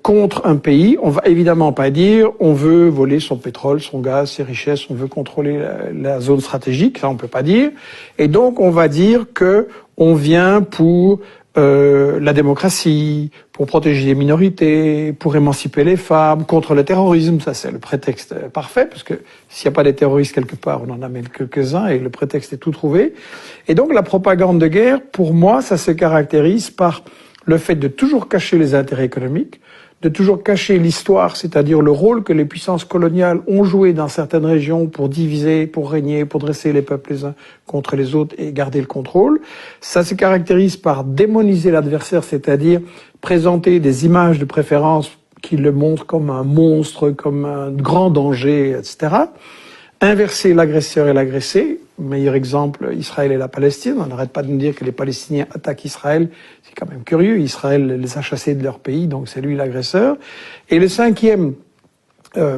contre un pays, on va évidemment pas dire on veut voler son pétrole, son gaz, ses richesses, on veut contrôler la zone stratégique, ça on peut pas dire. Et donc on va dire que on vient pour la démocratie, pour protéger les minorités, pour émanciper les femmes, contre le terrorisme. Ça, c'est le prétexte parfait, parce que s'il n'y a pas des terroristes quelque part, on en amène quelques-uns et le prétexte est tout trouvé. Et donc, la propagande de guerre, pour moi, ça se caractérise par le fait de toujours cacher les intérêts économiques, de toujours cacher l'histoire, c'est-à-dire le rôle que les puissances coloniales ont joué dans certaines régions pour diviser, pour régner, pour dresser les peuples les uns contre les autres et garder le contrôle. Ça se caractérise par démoniser l'adversaire, c'est-à-dire présenter des images de préférence qui le montrent comme un monstre, comme un grand danger, etc. Inverser l'agresseur et l'agressé. Meilleur exemple, Israël et la Palestine. On n'arrête pas de nous dire que les Palestiniens attaquent Israël. C'est quand même curieux. Israël les a chassés de leur pays, donc c'est lui l'agresseur. Et le cinquième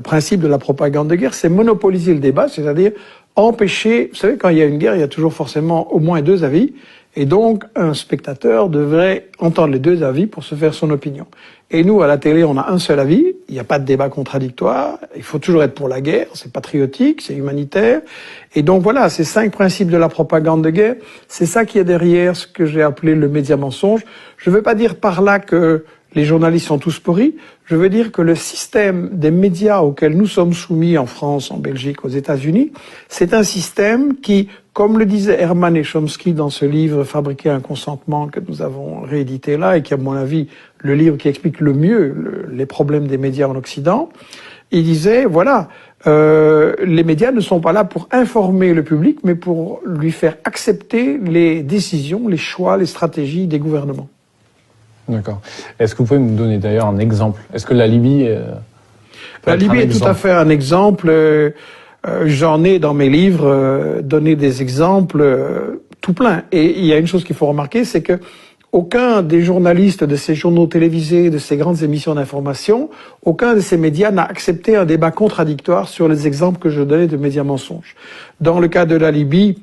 principe de la propagande de guerre, c'est monopoliser le débat, c'est-à-dire empêcher... Vous savez, quand il y a une guerre, il y a toujours forcément au moins deux avis. Et donc, un spectateur devrait entendre les deux avis pour se faire son opinion. Et nous, à la télé, on a un seul avis. Il n'y a pas de débat contradictoire. Il faut toujours être pour la guerre. C'est patriotique, c'est humanitaire. Et donc voilà, ces 5 principes de la propagande de guerre, c'est ça qui est derrière ce que j'ai appelé le média mensonge. Je ne veux pas dire par là que les journalistes sont tous pourris. Je veux dire que le système des médias auquel nous sommes soumis en France, en Belgique, aux États-Unis, c'est un système qui, comme le disaient Herman et Chomsky dans ce livre « Fabriquer un consentement » que nous avons réédité là et qui, à mon avis, le livre qui explique le mieux les problèmes des médias en Occident, il disait, voilà, les médias ne sont pas là pour informer le public, mais pour lui faire accepter les décisions, les choix, les stratégies des gouvernements. D'accord. Est-ce que vous pouvez me donner d'ailleurs un exemple? Est-ce que la Libye... La Libye est tout à fait un exemple. J'en ai dans mes livres donné des exemples tout plein. Et il y a une chose qu'il faut remarquer, c'est que aucun des journalistes de ces journaux télévisés, de ces grandes émissions d'information, aucun de ces médias n'a accepté un débat contradictoire sur les exemples que je donnais de médias mensonges. Dans le cas de la Libye,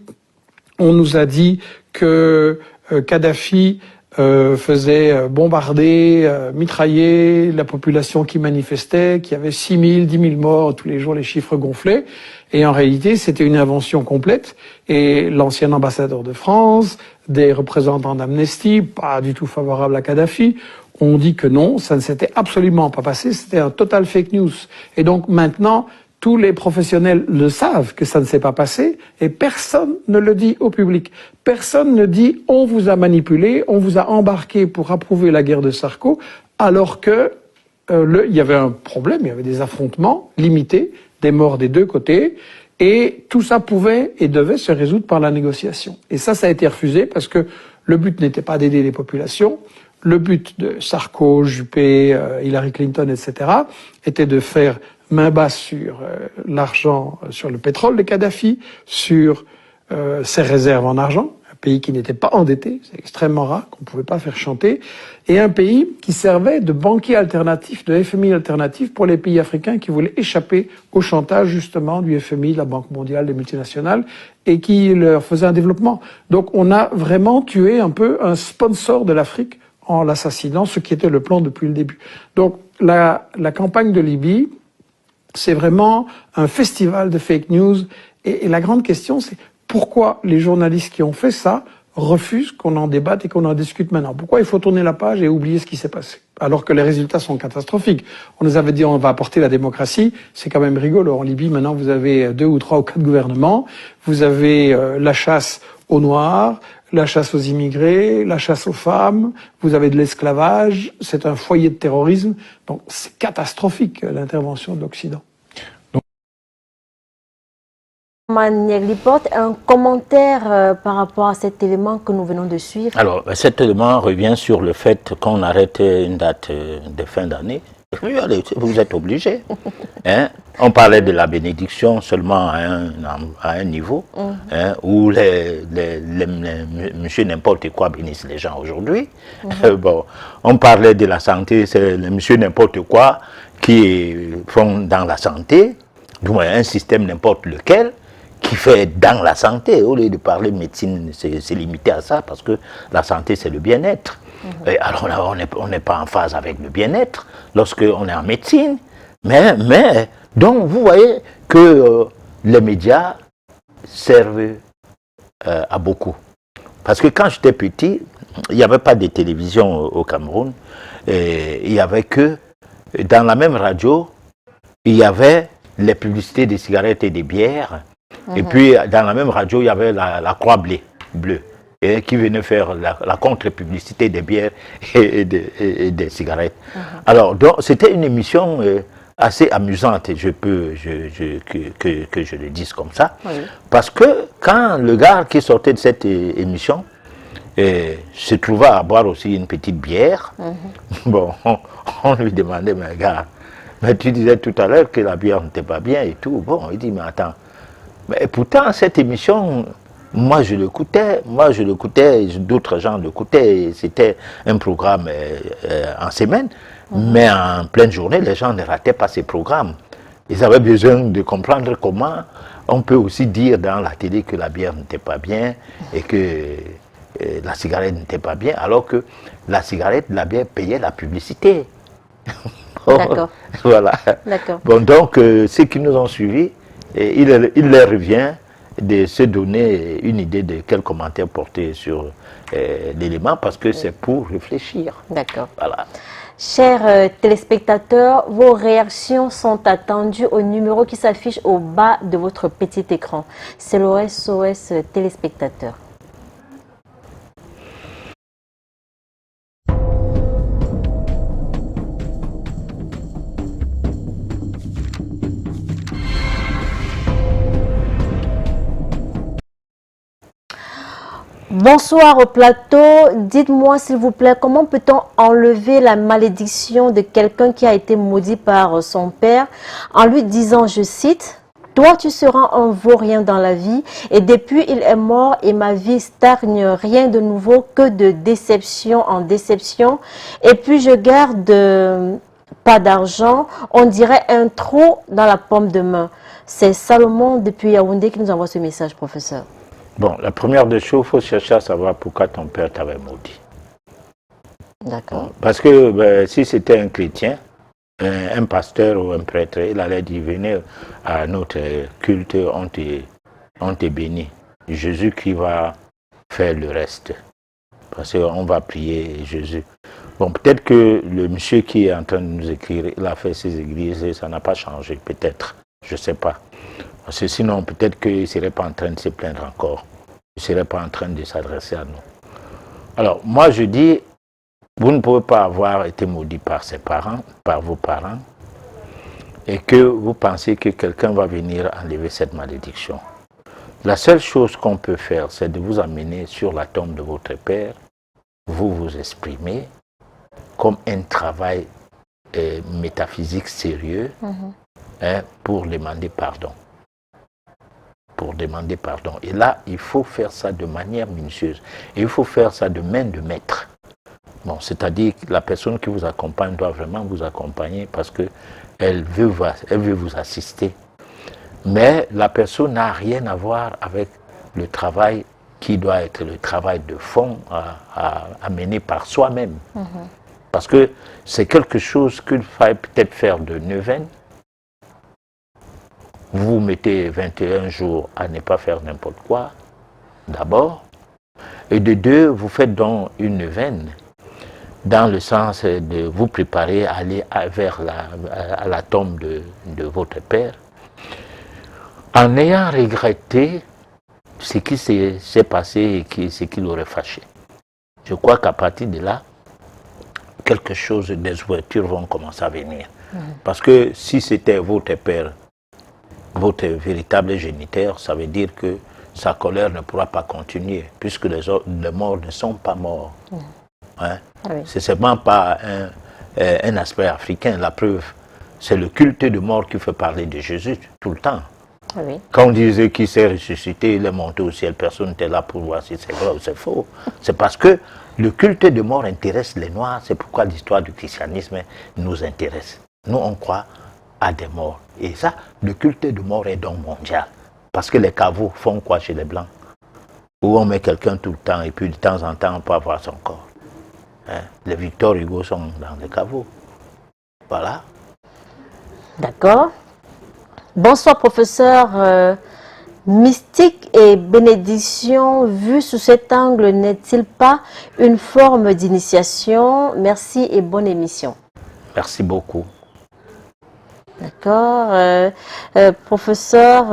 on nous a dit que Kadhafi faisait bombarder, mitrailler la population qui manifestait, qu'il y avait 6 000, 10 000 morts, tous les jours les chiffres gonflaient. Et en réalité, c'était une invention complète. Et l'ancien ambassadeur de France, des représentants d'Amnesty, pas du tout favorables à Kadhafi, ont dit que non, ça ne s'était absolument pas passé, c'était un total fake news. Et donc maintenant, tous les professionnels le savent que ça ne s'est pas passé et personne ne le dit au public. Personne ne dit on vous a manipulé, on vous a embarqué pour approuver la guerre de Sarko, alors que il y avait un problème, il y avait des affrontements limités, des morts des deux côtés, et tout ça pouvait et devait se résoudre par la négociation. Et ça a été refusé parce que le but n'était pas d'aider les populations. Le but de Sarko, Juppé, Hillary Clinton, etc., était de faire main basse sur l'argent, sur le pétrole de Kadhafi, sur ses réserves en argent, un pays qui n'était pas endetté, c'est extrêmement rare, qu'on ne pouvait pas faire chanter, et un pays qui servait de banquier alternatif, de FMI alternatif pour les pays africains qui voulaient échapper au chantage justement du FMI, de la Banque mondiale, des multinationales, et qui leur faisait un développement. Donc on a vraiment tué un peu un sponsor de l'Afrique en l'assassinant, ce qui était le plan depuis le début. Donc la campagne de Libye, c'est vraiment un festival de fake news. Et la grande question, c'est pourquoi les journalistes qui ont fait ça refusent qu'on en débatte et qu'on en discute maintenant. Pourquoi il faut tourner la page et oublier ce qui s'est passé, alors que les résultats sont catastrophiques. On nous avait dit on va apporter la démocratie, c'est quand même rigolo. En Libye, maintenant, vous avez 2 ou 3 ou 4 gouvernements, vous avez la chasse aux Noirs, la chasse aux immigrés, la chasse aux femmes, vous avez de l'esclavage, c'est un foyer de terrorisme. Donc c'est catastrophique l'intervention de l'Occident. Manière porte un commentaire par rapport à cet élément que nous venons de suivre. Alors, cet élément revient sur le fait qu'on arrête une date de fin d'année. Vous êtes obligés. Hein? On parlait de la bénédiction seulement à un niveau, où monsieur n'importe quoi bénissent les gens aujourd'hui. Bon, on parlait de la santé, c'est le monsieur n'importe quoi qui font dans la santé, du moins un système n'importe lequel, qui fait dans la santé. Au lieu de parler médecine, c'est limité à ça, parce que la santé, c'est le bien-être. Alors là, on n'est pas en phase avec le bien-être lorsqu'on est en médecine. Mais donc, vous voyez que les médias servent à beaucoup. Parce que quand j'étais petit, il n'y avait pas de télévision au Cameroun. Et il n'y avait que, dans la même radio, il y avait les publicités des cigarettes et des bières. Et puis, dans la même radio, il y avait la Croix bleue, qui venait faire la contre-publicité des bières et des cigarettes. Alors, c'était une émission assez amusante, que je le dise comme ça, parce que quand le gars qui sortait de cette émission se trouvait à boire aussi une petite bière, bon, on lui demandait, mais gars, mais tu disais tout à l'heure que la bière n'était pas bien et tout. Bon, il dit, mais attends. Mais pourtant, cette émission, moi je l'écoutais, d'autres gens l'écoutaient, c'était un programme en semaine, mais en pleine journée, les gens ne rataient pas ces programmes. Ils avaient besoin de comprendre comment on peut aussi dire dans la télé que la bière n'était pas bien et que la cigarette n'était pas bien, alors que la cigarette, la bière payait la publicité. D'accord. Voilà. D'accord. Bon, donc, ceux qui nous ont suivis, il leur revient de se donner une idée de quel commentaire porter sur l'élément, parce que c'est pour réfléchir. D'accord. Voilà. Chers téléspectateurs, vos réactions sont attendues au numéro qui s'affiche au bas de votre petit écran. C'est le SOS téléspectateur. Bonsoir au plateau. Dites-moi s'il vous plaît, comment peut-on enlever la malédiction de quelqu'un qui a été maudit par son père en lui disant, je cite, « Toi tu seras un vaurien dans la vie et depuis il est mort et ma vie stagne, rien de nouveau que de déception en déception et puis je garde pas d'argent, on dirait un trou dans la paume de main. » C'est Salomon depuis Yaoundé qui nous envoie ce message, professeur. Bon, la première des choses, il faut chercher à savoir pourquoi ton père t'avait maudit. D'accord. Parce que si c'était un chrétien, un pasteur ou un prêtre, il allait dire, venez à notre culte, on te bénit. Jésus qui va faire le reste. Parce qu'on va prier Jésus. Bon, peut-être que le monsieur qui est en train de nous écrire, il a fait ses églises et ça n'a pas changé, peut-être. Je ne sais pas. Parce que sinon, peut-être qu'il ne serait pas en train de se plaindre encore. Il ne serait pas en train de s'adresser à nous. Alors, moi, je dis, vous ne pouvez pas avoir été maudit par ses parents, par vos parents, et que vous pensez que quelqu'un va venir enlever cette malédiction. La seule chose qu'on peut faire, c'est de vous amener sur la tombe de votre père, vous vous exprimez comme un travail métaphysique sérieux pour demander pardon. Pour demander pardon. Et là, il faut faire ça de manière minutieuse. Et il faut faire ça de main de maître. Bon, c'est-à-dire que la personne qui vous accompagne doit vraiment vous accompagner parce qu'elle veut vous assister. Mais la personne n'a rien à voir avec le travail qui doit être le travail de fond à mener par soi-même. Parce que c'est quelque chose qu'il faille peut-être faire de neuvaine. Vous mettez 21 jours à ne pas faire n'importe quoi, d'abord. Et de deux, vous faites donc une neuvaine dans le sens de vous préparer à aller vers la tombe de votre père, en ayant regretté ce qui s'est passé et ce qui l'aurait fâché. Je crois qu'à partir de là, quelque chose, des ouvertures vont commencer à venir. Parce que si c'était votre père, votre véritable géniteur, ça veut dire que sa colère ne pourra pas continuer, puisque les morts ne sont pas morts. Hein? Ah oui. C'est seulement pas un aspect africain. La preuve, c'est le culte de mort qui fait parler de Jésus tout le temps. Ah oui. Quand on disait qu'il s'est ressuscité, il est monté au ciel, personne n'était là pour voir si c'est vrai ou c'est faux. C'est parce que le culte de mort intéresse les Noirs, c'est pourquoi l'histoire du christianisme nous intéresse. Nous, on croit à des morts. Et ça, le culte de mort est donc mondial. Parce que les caveaux font quoi chez les Blancs? Où on met quelqu'un tout le temps et puis de temps en temps, on peut avoir son corps. Hein? Les Victor Hugo sont dans les caveaux. Voilà. D'accord. Bonsoir, professeur. Mystique et bénédiction, vu sous cet angle, n'est-il pas une forme d'initiation? Merci et bonne émission. Merci beaucoup. D'accord. Professeur,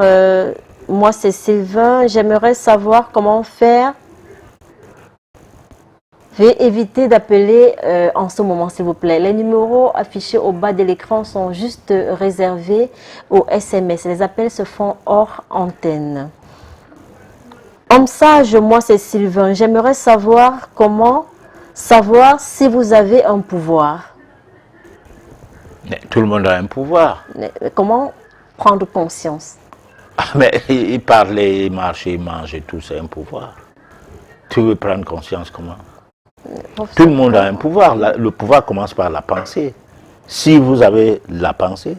moi c'est Sylvain. J'aimerais savoir comment faire. Veuillez éviter d'appeler en ce moment, s'il vous plaît. Les numéros affichés au bas de l'écran sont juste réservés aux SMS. Les appels se font hors antenne. Homme sage, moi c'est Sylvain. J'aimerais savoir comment savoir si vous avez un pouvoir. Tout le monde a un pouvoir. Comment prendre conscience? Mais il parle, il marche, il mange et tout, c'est un pouvoir. Tu veux prendre conscience comment? Tout le monde a un pouvoir. Le pouvoir commence par la pensée. Si vous avez la pensée,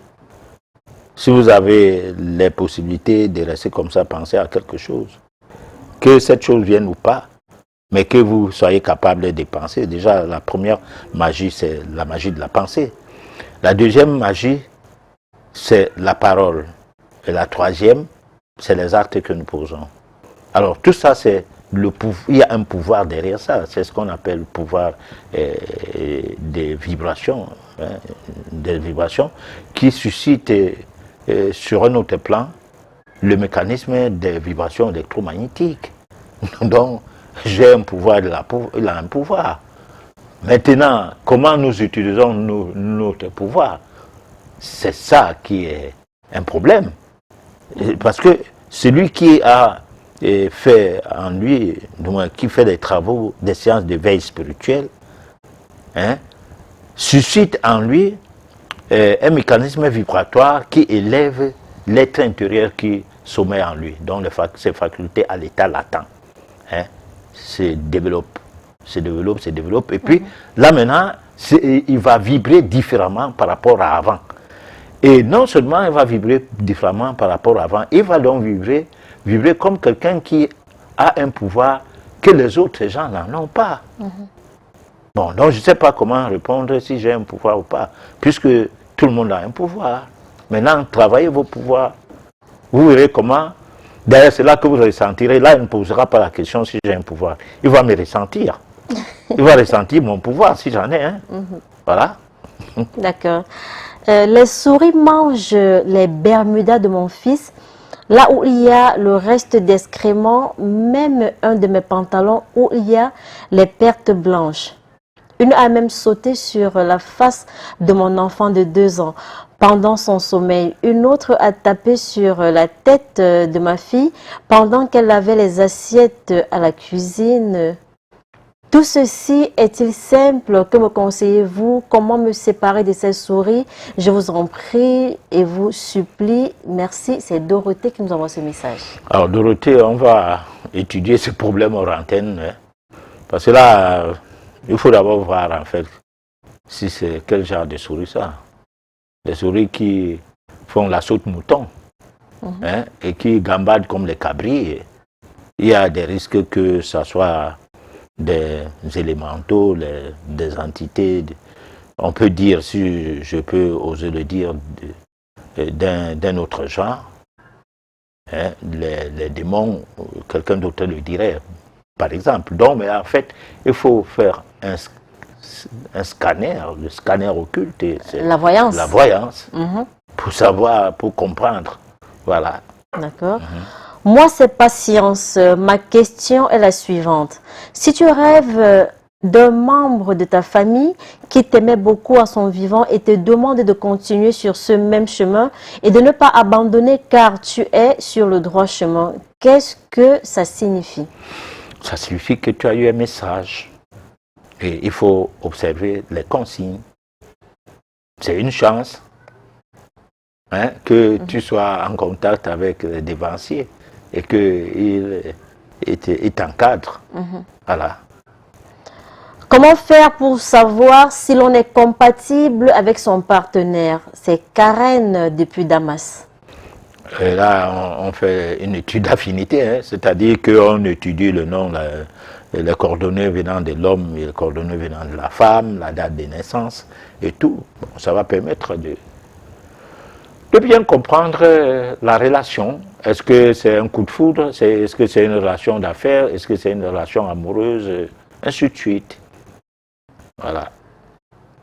si vous avez les possibilités de rester comme ça, penser à quelque chose, que cette chose vienne ou pas, mais que vous soyez capable de penser. Déjà, la première magie, c'est la magie de la pensée. La deuxième magie, c'est la parole. Et la troisième, c'est les actes que nous posons. Alors, tout ça, c'est le pouvoir. Il y a un pouvoir derrière ça. C'est ce qu'on appelle le pouvoir des vibrations. Hein, des vibrations qui suscitent sur un autre plan le mécanisme des vibrations électromagnétiques. Donc, j'ai un pouvoir, il a un pouvoir. Maintenant, comment nous utilisons notre pouvoir? C'est ça qui est un problème. Parce que celui qui a fait en lui, qui fait des travaux, des séances de veille spirituelle, hein, suscite en lui un mécanisme vibratoire qui élève l'être intérieur qui sommeille en lui, dont ses facultés à l'état latent, hein, se développent. Et puis, là maintenant, il va vibrer différemment par rapport à avant. Et non seulement il va vibrer différemment par rapport à avant, il va donc vibrer comme quelqu'un qui a un pouvoir que les autres gens n'en ont pas. Bon, donc je ne sais pas comment répondre si j'ai un pouvoir ou pas, puisque tout le monde a un pouvoir. Maintenant, travaillez vos pouvoirs. Vous verrez comment. D'ailleurs, c'est là que vous ressentirez. Là, il ne posera pas la question si j'ai un pouvoir. Il va me ressentir. Il va ressentir mon pouvoir si j'en ai un. Voilà. D'accord. Les souris mangent les Bermudas de mon fils. Là où il y a le reste d'excréments, même un de mes pantalons où il y a les pertes blanches. Une a même sauté sur la face de mon enfant de 2 ans pendant son sommeil. Une autre a tapé sur la tête de ma fille pendant qu'elle lavait les assiettes à la cuisine. Tout ceci est-il simple? Que me conseillez-vous? Comment me séparer de ces souris? Je vous en prie et vous supplie. Merci. C'est Dorothée qui nous envoie ce message. Alors Dorothée, on va étudier ce problème hors antenne. Hein, parce que là, il faut d'abord voir en fait si c'est quel genre de souris ça. Des souris qui font la saute mouton hein, et qui gambadent comme les cabris. Il y a des risques que ça soit des élémentaux, des entités, on peut dire, si je peux oser le dire, d'un autre genre. Hein, les démons, quelqu'un d'autre le dirait, par exemple. Donc, mais en fait, il faut faire un scanner, le scanner occulte. La voyance. La voyance, pour savoir, pour comprendre. Voilà. D'accord. Moi, c'est patience. Ma question est la suivante. Si tu rêves d'un membre de ta famille qui t'aimait beaucoup à son vivant et te demande de continuer sur ce même chemin et de ne pas abandonner car tu es sur le droit chemin, qu'est-ce que ça signifie? Ça signifie que tu as eu un message. Et il faut observer les consignes. C'est une chance hein, que tu sois en contact avec les dévanciers et qu'il t'encadre. Voilà. Comment faire pour savoir si l'on est compatible avec son partenaire? C'est Karen depuis Damas. Et là, on fait une étude d'affinité, hein, c'est-à-dire qu'on étudie le nom, les coordonnées venant de l'homme, les coordonnées venant de la femme, la date de naissance et tout. Bon, ça va permettre de bien comprendre la relation. Est-ce que c'est un coup de foudre? Est-ce que c'est une relation d'affaires? Est-ce que c'est une relation amoureuse? Ainsi de suite. Voilà.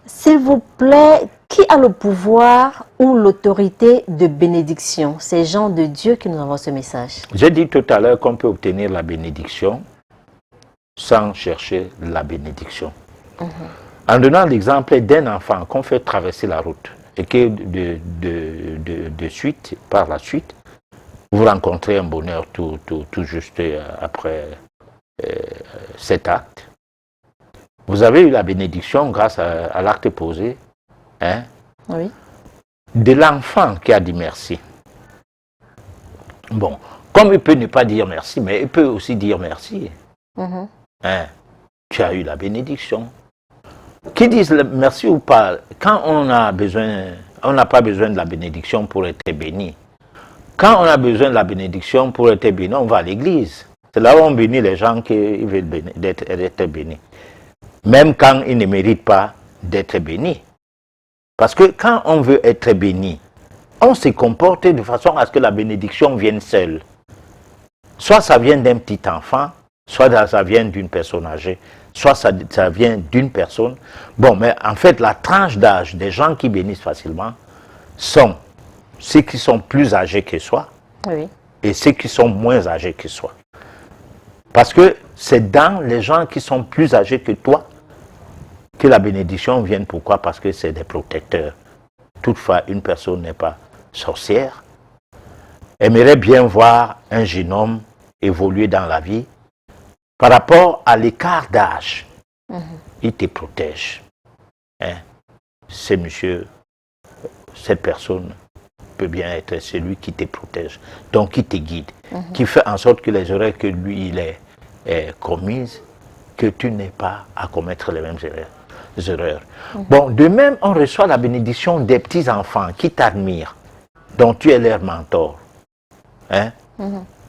S'il vous plaît, qui a le pouvoir ou l'autorité de bénédiction? C'est Jean de Dieu qui nous envoie ce message. J'ai dit tout à l'heure qu'on peut obtenir la bénédiction sans chercher la bénédiction. En donnant l'exemple d'un enfant qu'on fait traverser la route et que de suite, par la suite, vous rencontrez un bonheur tout juste après cet acte. Vous avez eu la bénédiction grâce à l'acte posé hein, Oui. de l'enfant qui a dit merci. Bon, comme il peut ne pas dire merci, mais il peut aussi dire merci. Hein, tu as eu la bénédiction. Qui disent merci ou pas, quand on n'a pas besoin de la bénédiction pour être béni. Quand on a besoin de la bénédiction pour être béni, on va à l'église. C'est là où on bénit les gens qui veulent être bénis. Même quand ils ne méritent pas d'être bénis. Parce que quand on veut être béni, on se comporte de façon à ce que la bénédiction vienne seule. Soit ça vient d'un petit enfant, soit ça vient d'une personne âgée, soit ça vient d'une personne. Bon, mais en fait, la tranche d'âge des gens qui bénissent facilement sont ceux qui sont plus âgés que soi et ceux qui sont moins âgés que soi. Parce que c'est dans les gens qui sont plus âgés que toi que la bénédiction vient. Pourquoi? Parce que c'est des protecteurs. Toutefois, une personne n'est pas sorcière. Aimerait bien voir un jeune homme évoluer dans la vie. Par rapport à l'écart d'âge, il te protège. Hein? C'est monsieur, cette personne peut bien être celui qui te protège, donc qui te guide, qui fait en sorte que les erreurs que lui il est commises, que tu n'aies pas à commettre les mêmes erreurs. Bon, de même, on reçoit la bénédiction des petits-enfants qui t'admirent, dont tu es leur mentor. Hein?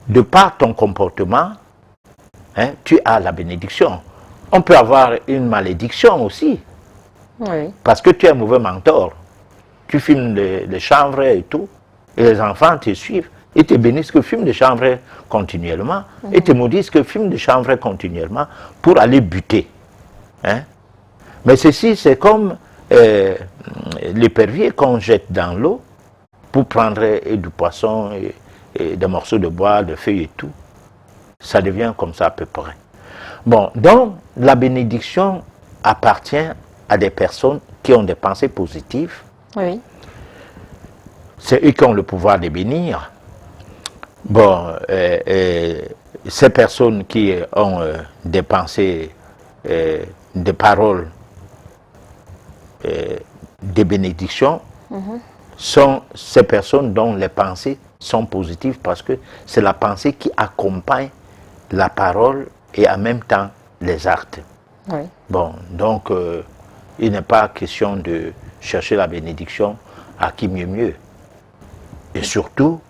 De par ton comportement, hein, tu as la bénédiction. on peut avoir une malédiction aussi. Oui. Parce que tu es un mauvais mentor. Tu filmes les chanvres et tout. Et les enfants te suivent. Ils te bénissent que filme des chanvres continuellement. Et te maudissent que filme des chanvres continuellement pour aller buter. Hein? Mais ceci, c'est comme l'épervier qu'on jette dans l'eau pour prendre du poisson et des morceaux de bois, de feuilles et tout. Ça devient comme ça à peu près. Bon, donc la bénédiction appartient à des personnes qui ont des pensées positives. Oui. C'est eux qui ont le pouvoir de bénir. Bon, ces personnes qui ont des pensées, des paroles, des bénédictions, sont ces personnes dont les pensées sont positives parce que c'est la pensée qui accompagne la parole et en même temps les actes. Oui. Bon, donc il n'est pas question de chercher la bénédiction à qui mieux. Et surtout,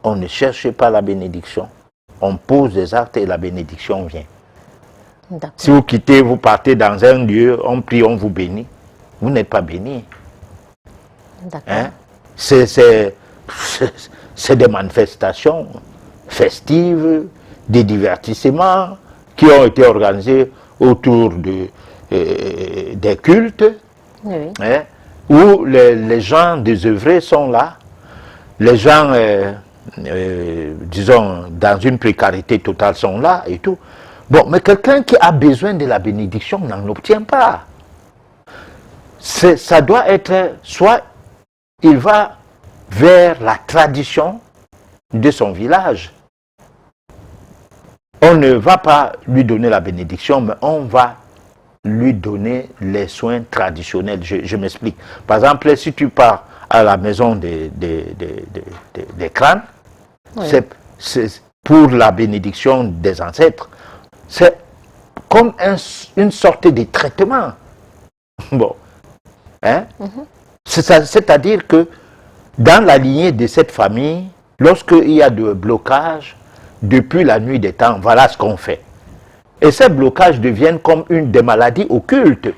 on ne cherche pas la bénédiction. On pose des actes et la bénédiction vient. Si vous quittez, vous partez dans un lieu, on prie, on vous bénit, vous n'êtes pas béni. Hein? C'est des manifestations festives, des divertissements qui ont été organisés autour des cultes, Oui. hein, où les gens désœuvrés sont là, les gens, disons, dans une précarité totale sont là et tout. Bon, mais quelqu'un qui a besoin de la bénédiction n'en obtient pas. Ça doit être, soit il va vers la tradition de son village. On ne va pas lui donner la bénédiction, mais on va lui donner les soins traditionnels. Je m'explique. Par exemple, si tu pars à la maison des crânes, oui, c'est pour la bénédiction des ancêtres. C'est comme une sorte de traitement. Bon. Hein? C'est-à-dire que dans la lignée de cette famille, lorsqu'il y a de blocages, depuis la nuit des temps, voilà ce qu'on fait. Et ces blocages deviennent comme des maladies occultes.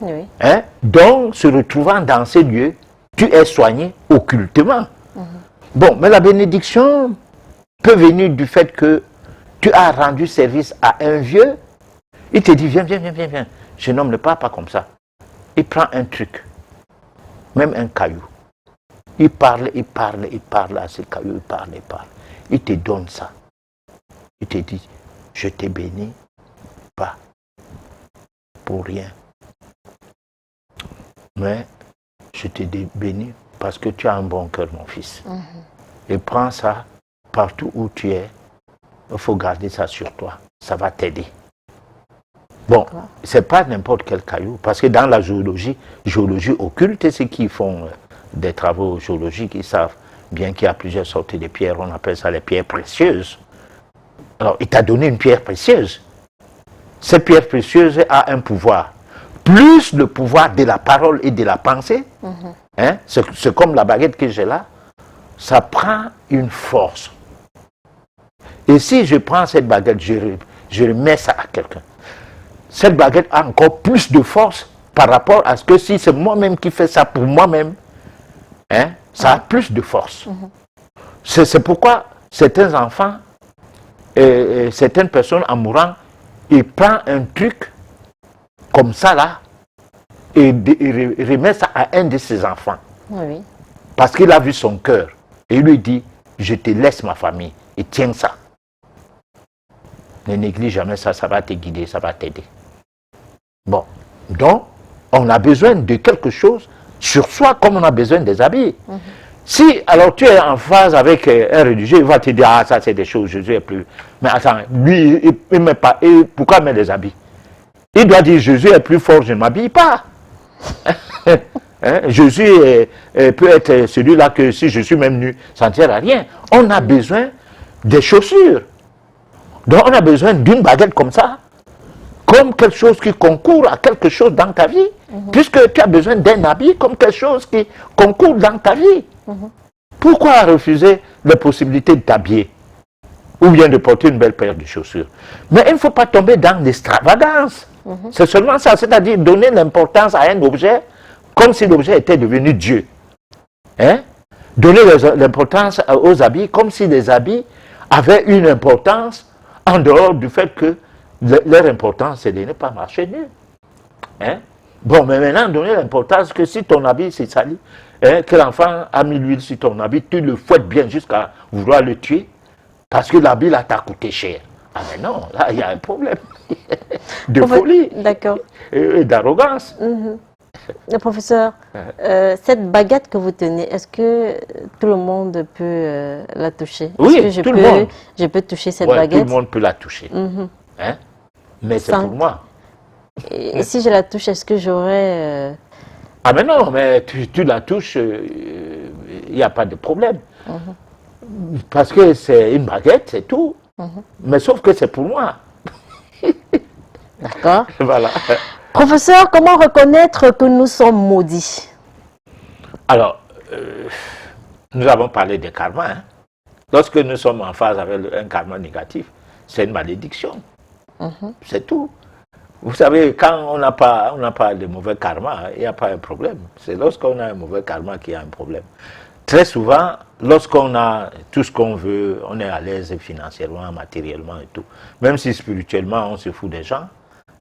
Oui. Hein? Donc, se retrouvant dans ces lieux, tu es soigné occultement. Bon, mais la bénédiction peut venir du fait que tu as rendu service à un vieux. Il te dit, viens, viens, viens, viens, viens. Je nomme le papa comme ça. Il prend un truc, même un caillou. Il parle à ce caillou, il parle. Il te donne ça. Il te dit, je t'ai béni, pas pour rien. Mais je t'ai béni parce que tu as un bon cœur, mon fils. Et prends ça partout où tu es. Il faut garder ça sur toi. Ça va t'aider. Bon, c'est pas n'importe quel caillou. Parce que dans la géologie occulte, ceux qui font des travaux géologiques, ils savent bien qu'il y a plusieurs sortes de pierres. On appelle ça les pierres précieuses. Alors, il t'a donné une pierre précieuse. Cette pierre précieuse a un pouvoir. Plus le pouvoir de la parole et de la pensée, hein, c'est comme la baguette que j'ai là, ça prend une force. Et si je prends cette baguette, je remets ça à quelqu'un, cette baguette a encore plus de force par rapport à ce que si c'est moi-même qui fais ça pour moi-même, hein, ça a plus de force. C'est pourquoi certains enfants, certaines personnes en mourant, ils prennent un truc comme ça là, et il remet ça à un de ses enfants. Oui. Parce qu'il a vu son cœur. Et il lui dit, je te laisse ma famille, et tiens ça. Ne néglige jamais ça, ça va te guider, ça va t'aider. Bon, donc, on a besoin de quelque chose sur soi comme on a besoin des habits. Si, alors tu es en phase avec un religieux, il va te dire, ah ça c'est des choses, Jésus est plus... Mais attends, lui, il ne met pas, et pourquoi il met des habits? Il doit dire, Jésus est plus fort, je ne m'habille pas. Hein? Jésus peut être celui-là que si je suis même nu, ça ne sert à rien. On a besoin des chaussures. Donc on a besoin d'une baguette comme ça, comme quelque chose qui concourt à quelque chose dans ta vie, puisque tu as besoin d'un habit comme quelque chose qui concourt dans ta vie. Pourquoi refuser la possibilité de t'habiller ou bien de porter une belle paire de chaussures? Mais il ne faut pas tomber dans l'extravagance. C'est seulement ça, c'est-à-dire donner l'importance à un objet comme si l'objet était devenu Dieu. Hein? Donner l'importance aux habits comme si les habits avaient une importance en dehors du fait que leur importance, c'est de ne pas marcher nu. Hein? Bon, mais maintenant, donner l'importance que si ton habit s'est sali, hein, que l'enfant a mis l'huile sur ton habit, tu le fouettes bien jusqu'à vouloir le tuer, parce que l'habit là t'a coûté cher. Ah mais non, là il y a un problème de folie et d'arrogance. Le professeur, cette baguette que vous tenez, est-ce que tout le monde peut la toucher? Oui, est-ce que tout le monde. Je peux toucher cette baguette? Tout le monde peut la toucher. Hein? Mais c'est pour moi. Et si je la touche, est-ce que j'aurais... Ah mais non, mais tu la touches, il n'y a pas de problème. Parce que c'est une baguette, c'est tout. Mais sauf que c'est pour moi. D'accord. Voilà. Professeur, comment reconnaître que nous sommes maudits? Alors, nous avons parlé des karmas. Hein. Lorsque nous sommes en phase avec un karma négatif, c'est une malédiction. C'est tout. Vous savez, quand on n'a pas de mauvais karma, il n'y a pas un problème. C'est lorsqu'on a un mauvais karma qu'il y a un problème. Très souvent, lorsqu'on a tout ce qu'on veut, on est à l'aise financièrement, matériellement et tout. Même si spirituellement, on se fout des gens.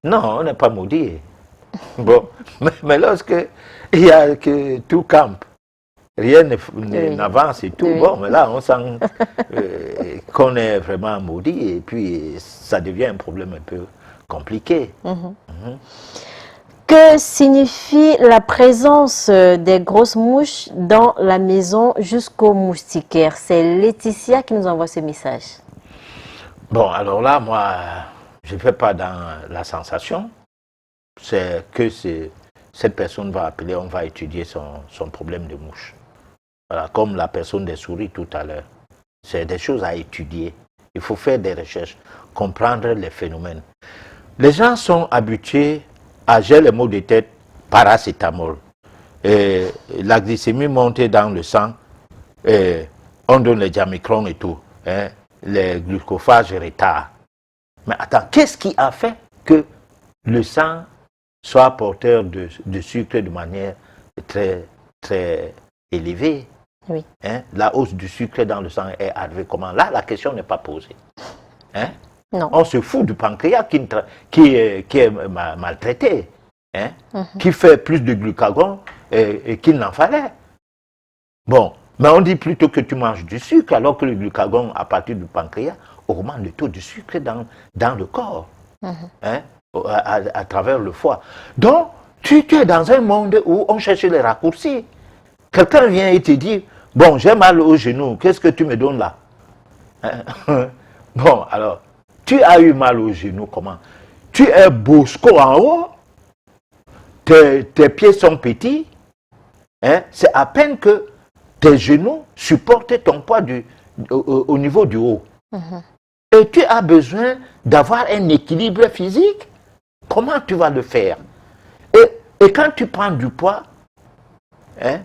Non, on n'est pas maudit. Bon, mais lorsque il y a que tout campe, rien n'avance et tout, bon, mais là, on sent qu'on est vraiment maudit et puis ça devient un problème un peu compliqué. Que signifie la présence des grosses mouches dans la maison jusqu'au moustiquaire? C'est Laetitia qui nous envoie ce message. Bon, alors là, moi, je ne fais pas dans la sensation. C'est que cette personne va appeler, on va étudier son problème de mouche. Voilà, comme la personne des souris tout à l'heure. C'est des choses à étudier. Il faut faire des recherches, comprendre les phénomènes. Les gens sont habitués à gérer les maux de tête, paracétamol. Et la glycémie montée dans le sang, et on donne les diamicron et tout. Hein, les glucophages retardent. Mais attends, qu'est-ce qui a fait que le sang soit porteur de sucre de manière très, très élevée? Oui. Hein? La hausse du sucre dans le sang est arrivée comment? Là, la question n'est pas posée. Hein? Non. On se fout du pancréas qui est maltraité, hein? Qui fait plus de glucagon et qu'il n'en fallait. Bon, mais on dit plutôt que tu manges du sucre, alors que le glucagon, à partir du pancréas, augmente le taux de sucre dans le corps, hein? À travers le foie. Donc, tu es dans un monde où on cherche les raccourcis. Quelqu'un vient et te dit, bon, j'ai mal au genou, qu'est-ce que tu me donnes là? Hein? Bon, alors, tu as eu mal au genou, comment? Tu es bosco en haut, tes pieds sont petits, hein? C'est à peine que tes genoux supportent ton poids au niveau du haut. Et tu as besoin d'avoir un équilibre physique. Comment tu vas le faire? Et quand tu prends du poids, hein,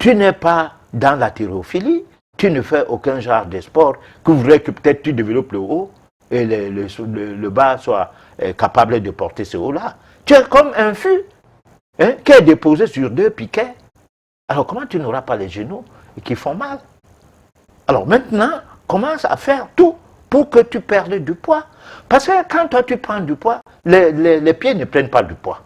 tu n'es pas dans la thyrophilie, tu ne fais aucun genre de sport, que vous voudrez que peut-être tu développes le haut et le bas soit capable de porter ce haut-là. Tu es comme un fût, hein, qui est déposé sur deux piquets. Alors comment tu n'auras pas les genoux qui font mal? Alors maintenant, commence à faire tout pour que tu perdes du poids. Parce que quand toi tu prends du poids, les pieds ne prennent pas du poids.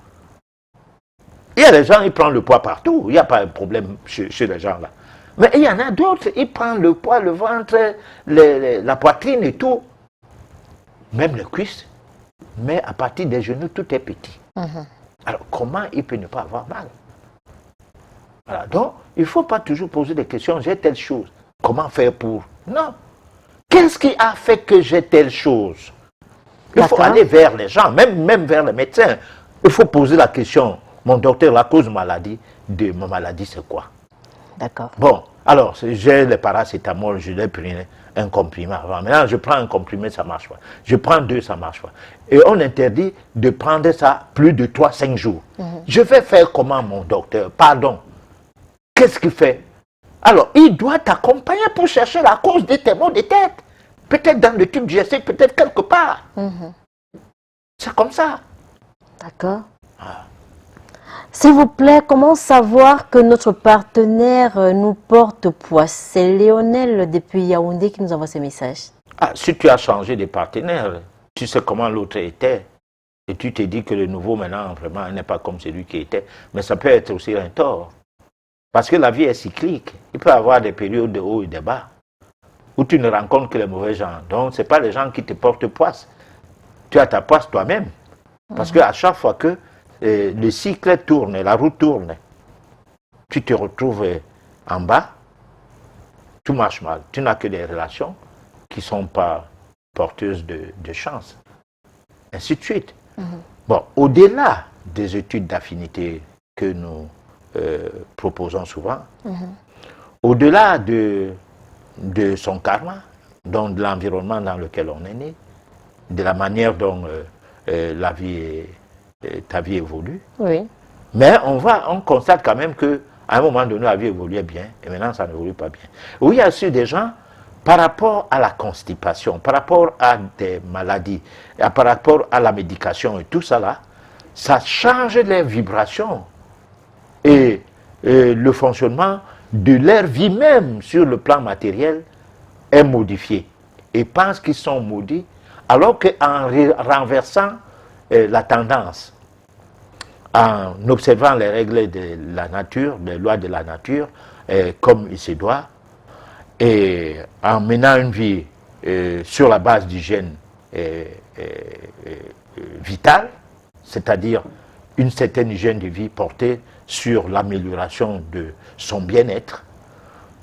Il y a des gens, ils prennent le poids partout. Il n'y a pas de problème chez les gens là. Mais il y en a d'autres, ils prennent le poids, le ventre, la poitrine et tout. Même les cuisses. Mais à partir des genoux, tout est petit. Alors comment il peut ne pas avoir mal? Voilà. Donc, il ne faut pas toujours poser des questions. J'ai telle chose. Comment faire pour? Non. Qu'est-ce qui a fait que j'ai telle chose? Il faut aller vers les gens, même vers les médecins. Il faut poser la question. Mon docteur, la cause de ma maladie, c'est quoi? D'accord. Bon, alors, j'ai le paracétamol, je l'ai pris un comprimé avant. Maintenant, je prends un comprimé, ça ne marche pas. Je prends deux, ça ne marche pas. Et on interdit de prendre ça plus de 3-5 jours. Je vais faire comment, mon docteur? Pardon. Qu'est-ce qu'il fait? Alors, il doit t'accompagner pour chercher la cause de tes maux de tête. Peut-être dans le tube digestif, peut-être quelque part. C'est comme ça. D'accord. S'il vous plaît, comment savoir que notre partenaire nous porte poids? C'est Lionel depuis Yaoundé qui nous envoie ce message. Si tu as changé de partenaire, tu sais comment l'autre était, et tu te dis que le nouveau maintenant, vraiment, n'est pas comme celui qui était, mais ça peut être aussi un tort. Parce que la vie est cyclique. Il peut y avoir des périodes de haut et de bas, où tu ne rencontres que les mauvais gens. Donc, ce n'est pas les gens qui te portent poisse. Tu as ta poisse toi-même. Parce qu'à chaque fois que le cycle tourne, la roue tourne, tu te retrouves en bas, tout marche mal. Tu n'as que des relations qui ne sont pas porteuses de chance. Ainsi de suite. Bon, au-delà des études d'affinité que nous proposons souvent, au-delà de son karma, donc de l'environnement dans lequel on est né, de la manière dont ta vie évolue. Oui. Mais on constate quand même qu'à un moment donné, la vie évoluait bien, et maintenant, ça n'évolue pas bien. Oui, il y a aussi des gens, par rapport à la constipation, par rapport à des maladies, par rapport à la médication et tout ça là, ça change les vibrations et le fonctionnement de leur vie même sur le plan matériel est modifié. Et pensent qu'ils sont maudits, alors qu'en renversant la tendance, en observant les règles de la nature, les lois de la nature, comme il se doit, et en menant une vie sur la base d'hygiène vitale, c'est-à-dire une certaine hygiène de vie portée sur l'amélioration de son bien-être,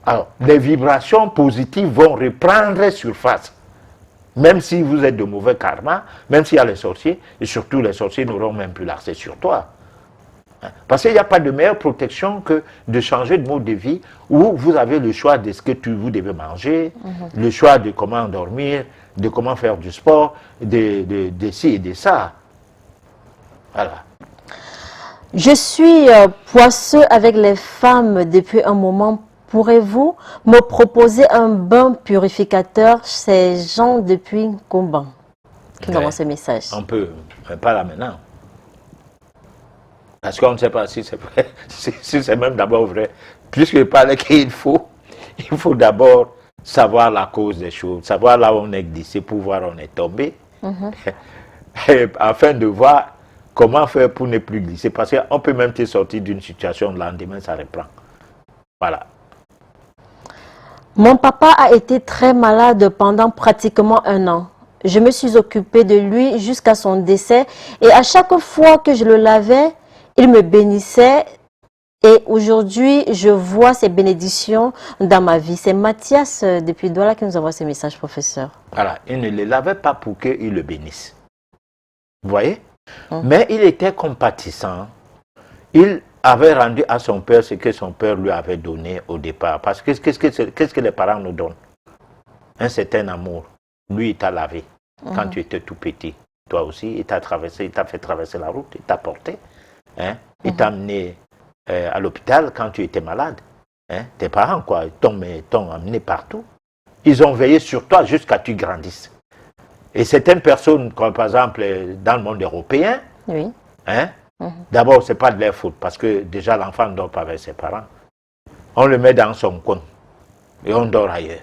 alors les vibrations positives vont reprendre surface. Même si vous êtes de mauvais karma, même s'il y a les sorciers, et surtout les sorciers n'auront même plus l'accès sur toi. Parce qu'il n'y a pas de meilleure protection que de changer de mode de vie où vous avez le choix de ce que vous devez manger, le choix de comment dormir, de comment faire du sport, de ci et de ça. Voilà. Je suis poisseux avec les femmes depuis un moment. Pourrez-vous me proposer un bain purificateur? C'est Jean depuis Comban qui nous envoie ce message. On peut, mais pas là maintenant. Parce qu'on ne sait pas si c'est vrai, si c'est même d'abord vrai. Puisque parler qu'il faut d'abord savoir la cause des choses, savoir là où on est glissé pour voir où on est tombé, afin de voir comment faire pour ne plus glisser. Parce qu'on peut même te sortir d'une situation, le lendemain ça reprend. Voilà. Mon papa a été très malade pendant pratiquement 1 an. Je me suis occupée de lui jusqu'à son décès et à chaque fois que je le lavais, il me bénissait et aujourd'hui, je vois ces bénédictions dans ma vie. C'est Mathias depuis Douala qui nous envoie ces messages, professeur. Voilà, il ne le lavait pas pour qu'il le bénisse. Vous voyez? Mais il était compatissant. Il avait rendu à son père ce que son père lui avait donné au départ. Parce que qu'est-ce que les parents nous donnent? Un certain amour. Lui, il t'a lavé quand tu étais tout petit. Toi aussi, il t'a fait traverser la route, il t'a porté. Hein? Il t'a amené à l'hôpital quand tu étais malade. Hein? Tes parents, quoi, t'ont amené partout. Ils ont veillé sur toi jusqu'à ce que tu grandisses. Et certaines personnes, comme par exemple dans le monde européen, Oui. hein, d'abord, ce n'est pas de leur faute, parce que déjà l'enfant ne dort pas avec ses parents. On le met dans son coin et on dort ailleurs.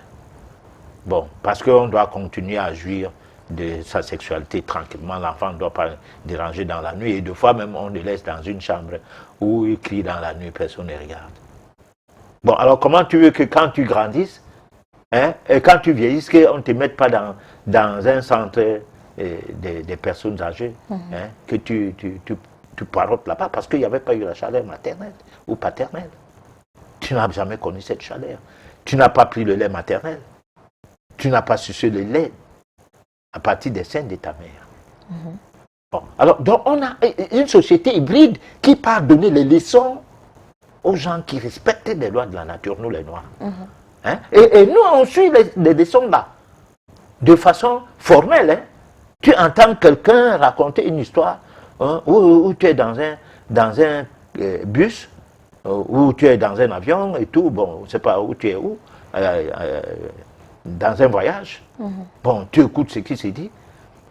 Bon, parce qu'on doit continuer à jouir de sa sexualité tranquillement. L'enfant ne doit pas déranger dans la nuit. Et des fois même, on le laisse dans une chambre où il crie dans la nuit, personne ne regarde. Bon, alors comment tu veux que quand tu grandisses, hein, et quand tu vieillisses, qu'on ne te mette pas dans un centre des personnes âgées, hein, que tu parottes là-bas, parce qu'il n'y avait pas eu la chaleur maternelle ou paternelle. Tu n'as jamais connu cette chaleur. Tu n'as pas pris le lait maternel. Tu n'as pas sucé le lait à partir des seins de ta mère. Bon, alors, donc on a une société hybride qui part donner les leçons aux gens qui respectent les lois de la nature, nous les Noirs. Hein? Et nous, on suit les leçons là, de façon formelle. Hein? Tu entends quelqu'un raconter une histoire, hein, où tu es dans un bus, où tu es dans un avion et tout, bon, on ne sait pas où tu es où, dans un voyage. Bon, tu écoutes ce qui se dit.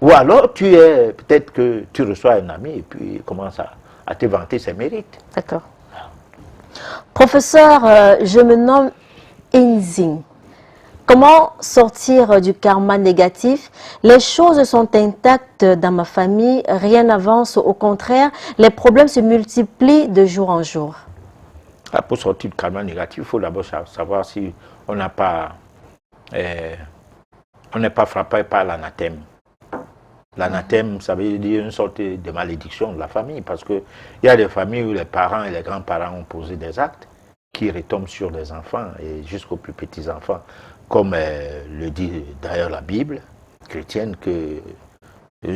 Ou alors, peut-être que tu reçois un ami et puis il commence à te vanter ses mérites. D'accord. Professeur, je me nomme Enzing. Comment sortir du karma négatif? Les choses sont intactes dans ma famille, rien n'avance, au contraire, les problèmes se multiplient de jour en jour. Pour sortir du karma négatif, il faut d'abord savoir si on n'a pas, on n'est pas frappé par l'anathème. L'anathème, ça veut dire une sorte de malédiction de la famille, parce qu'il y a des familles où les parents et les grands-parents ont posé des actes qui retombent sur les enfants et jusqu'aux plus petits enfants, comme le dit d'ailleurs la Bible chrétienne, que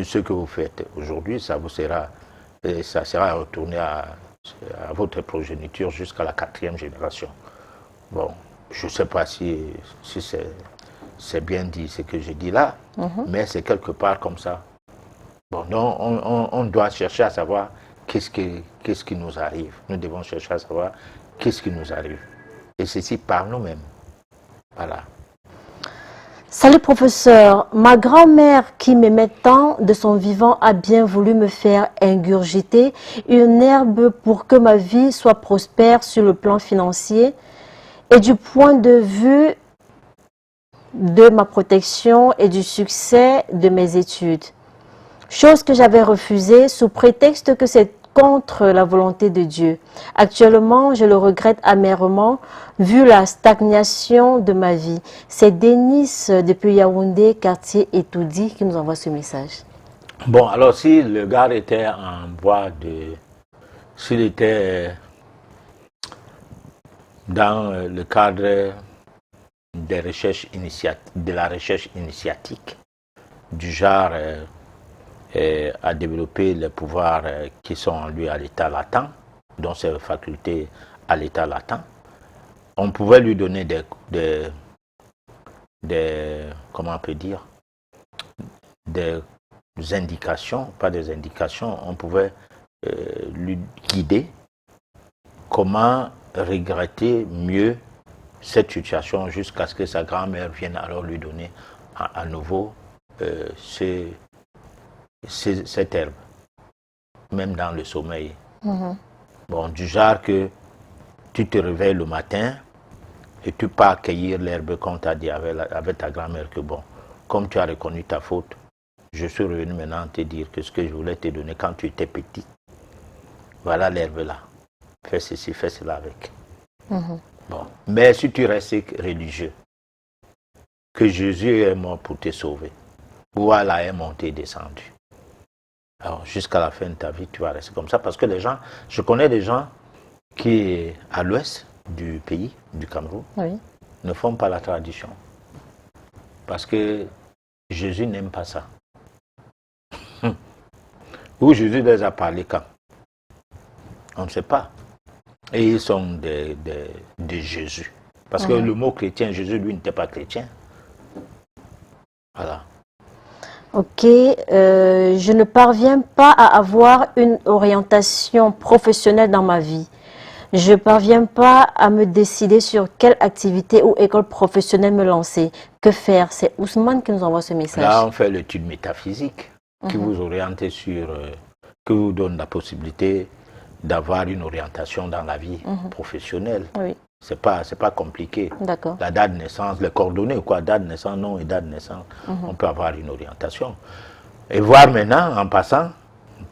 ce que vous faites aujourd'hui, ça sera retourné à votre progéniture jusqu'à la 4e génération. Bon, je ne sais pas si c'est bien dit ce que je dis là, mais c'est quelque part comme ça. Bon, donc on doit chercher à savoir qu'est-ce qui nous arrive. Nous devons chercher à savoir qu'est-ce qui nous arrive. Et ceci par nous-mêmes. Voilà. Salut professeur, ma grand-mère qui m'aimait tant de son vivant a bien voulu me faire ingurgiter une herbe pour que ma vie soit prospère sur le plan financier et du point de vue de ma protection et du succès de mes études. Chose que j'avais refusée sous prétexte que c'est contre la volonté de Dieu. Actuellement, je le regrette amèrement vu la stagnation de ma vie. C'est Denis depuis Yaoundé, quartier Etoudi, qui nous envoie ce message. Bon, alors si le gars était en voie de... S'il était dans le cadre des recherches de la recherche initiatique, du genre à développer les pouvoirs qui sont en lui à l'état latent, dont ses facultés à l'état latent, on pouvait lui donner des comment on peut dire, des indications, pas des indications, on pouvait lui guider comment regretter mieux cette situation jusqu'à ce que sa grand-mère vienne alors lui donner à nouveau cette herbe, même dans le sommeil. Bon, du genre que tu te réveilles le matin et tu pars cueillir l'herbe qu'on t'a dit avec ta grand-mère que bon, comme tu as reconnu ta faute, je suis revenu maintenant te dire que ce que je voulais te donner quand tu étais petit, voilà l'herbe là, fais ceci, fais cela avec. Bon. Mais si tu restes religieux, que Jésus est mort pour te sauver, voilà est monté et descendu. Alors jusqu'à la fin de ta vie, tu vas rester comme ça parce que les gens, je connais des gens qui, à l'ouest du pays, du Cameroun, ne font pas la tradition. Parce que Jésus n'aime pas ça. Où Jésus les a parlé quand? On ne sait pas. Et ils sont de Jésus. Parce que le mot chrétien, Jésus, lui, n'était pas chrétien. Voilà. Ok, je ne parviens pas à avoir une orientation professionnelle dans ma vie. Je ne parviens pas à me décider sur quelle activité ou école professionnelle me lancer. Que faire? C'est Ousmane qui nous envoie ce message. Là, on fait l'étude métaphysique qui vous oriente sur, qui vous donne la possibilité d'avoir une orientation dans la vie professionnelle. Oui. C'est pas compliqué. D'accord. La date de naissance, les coordonnées, quoi, date de naissance, nom et date de naissance, on peut avoir une orientation. Et voir maintenant, en passant,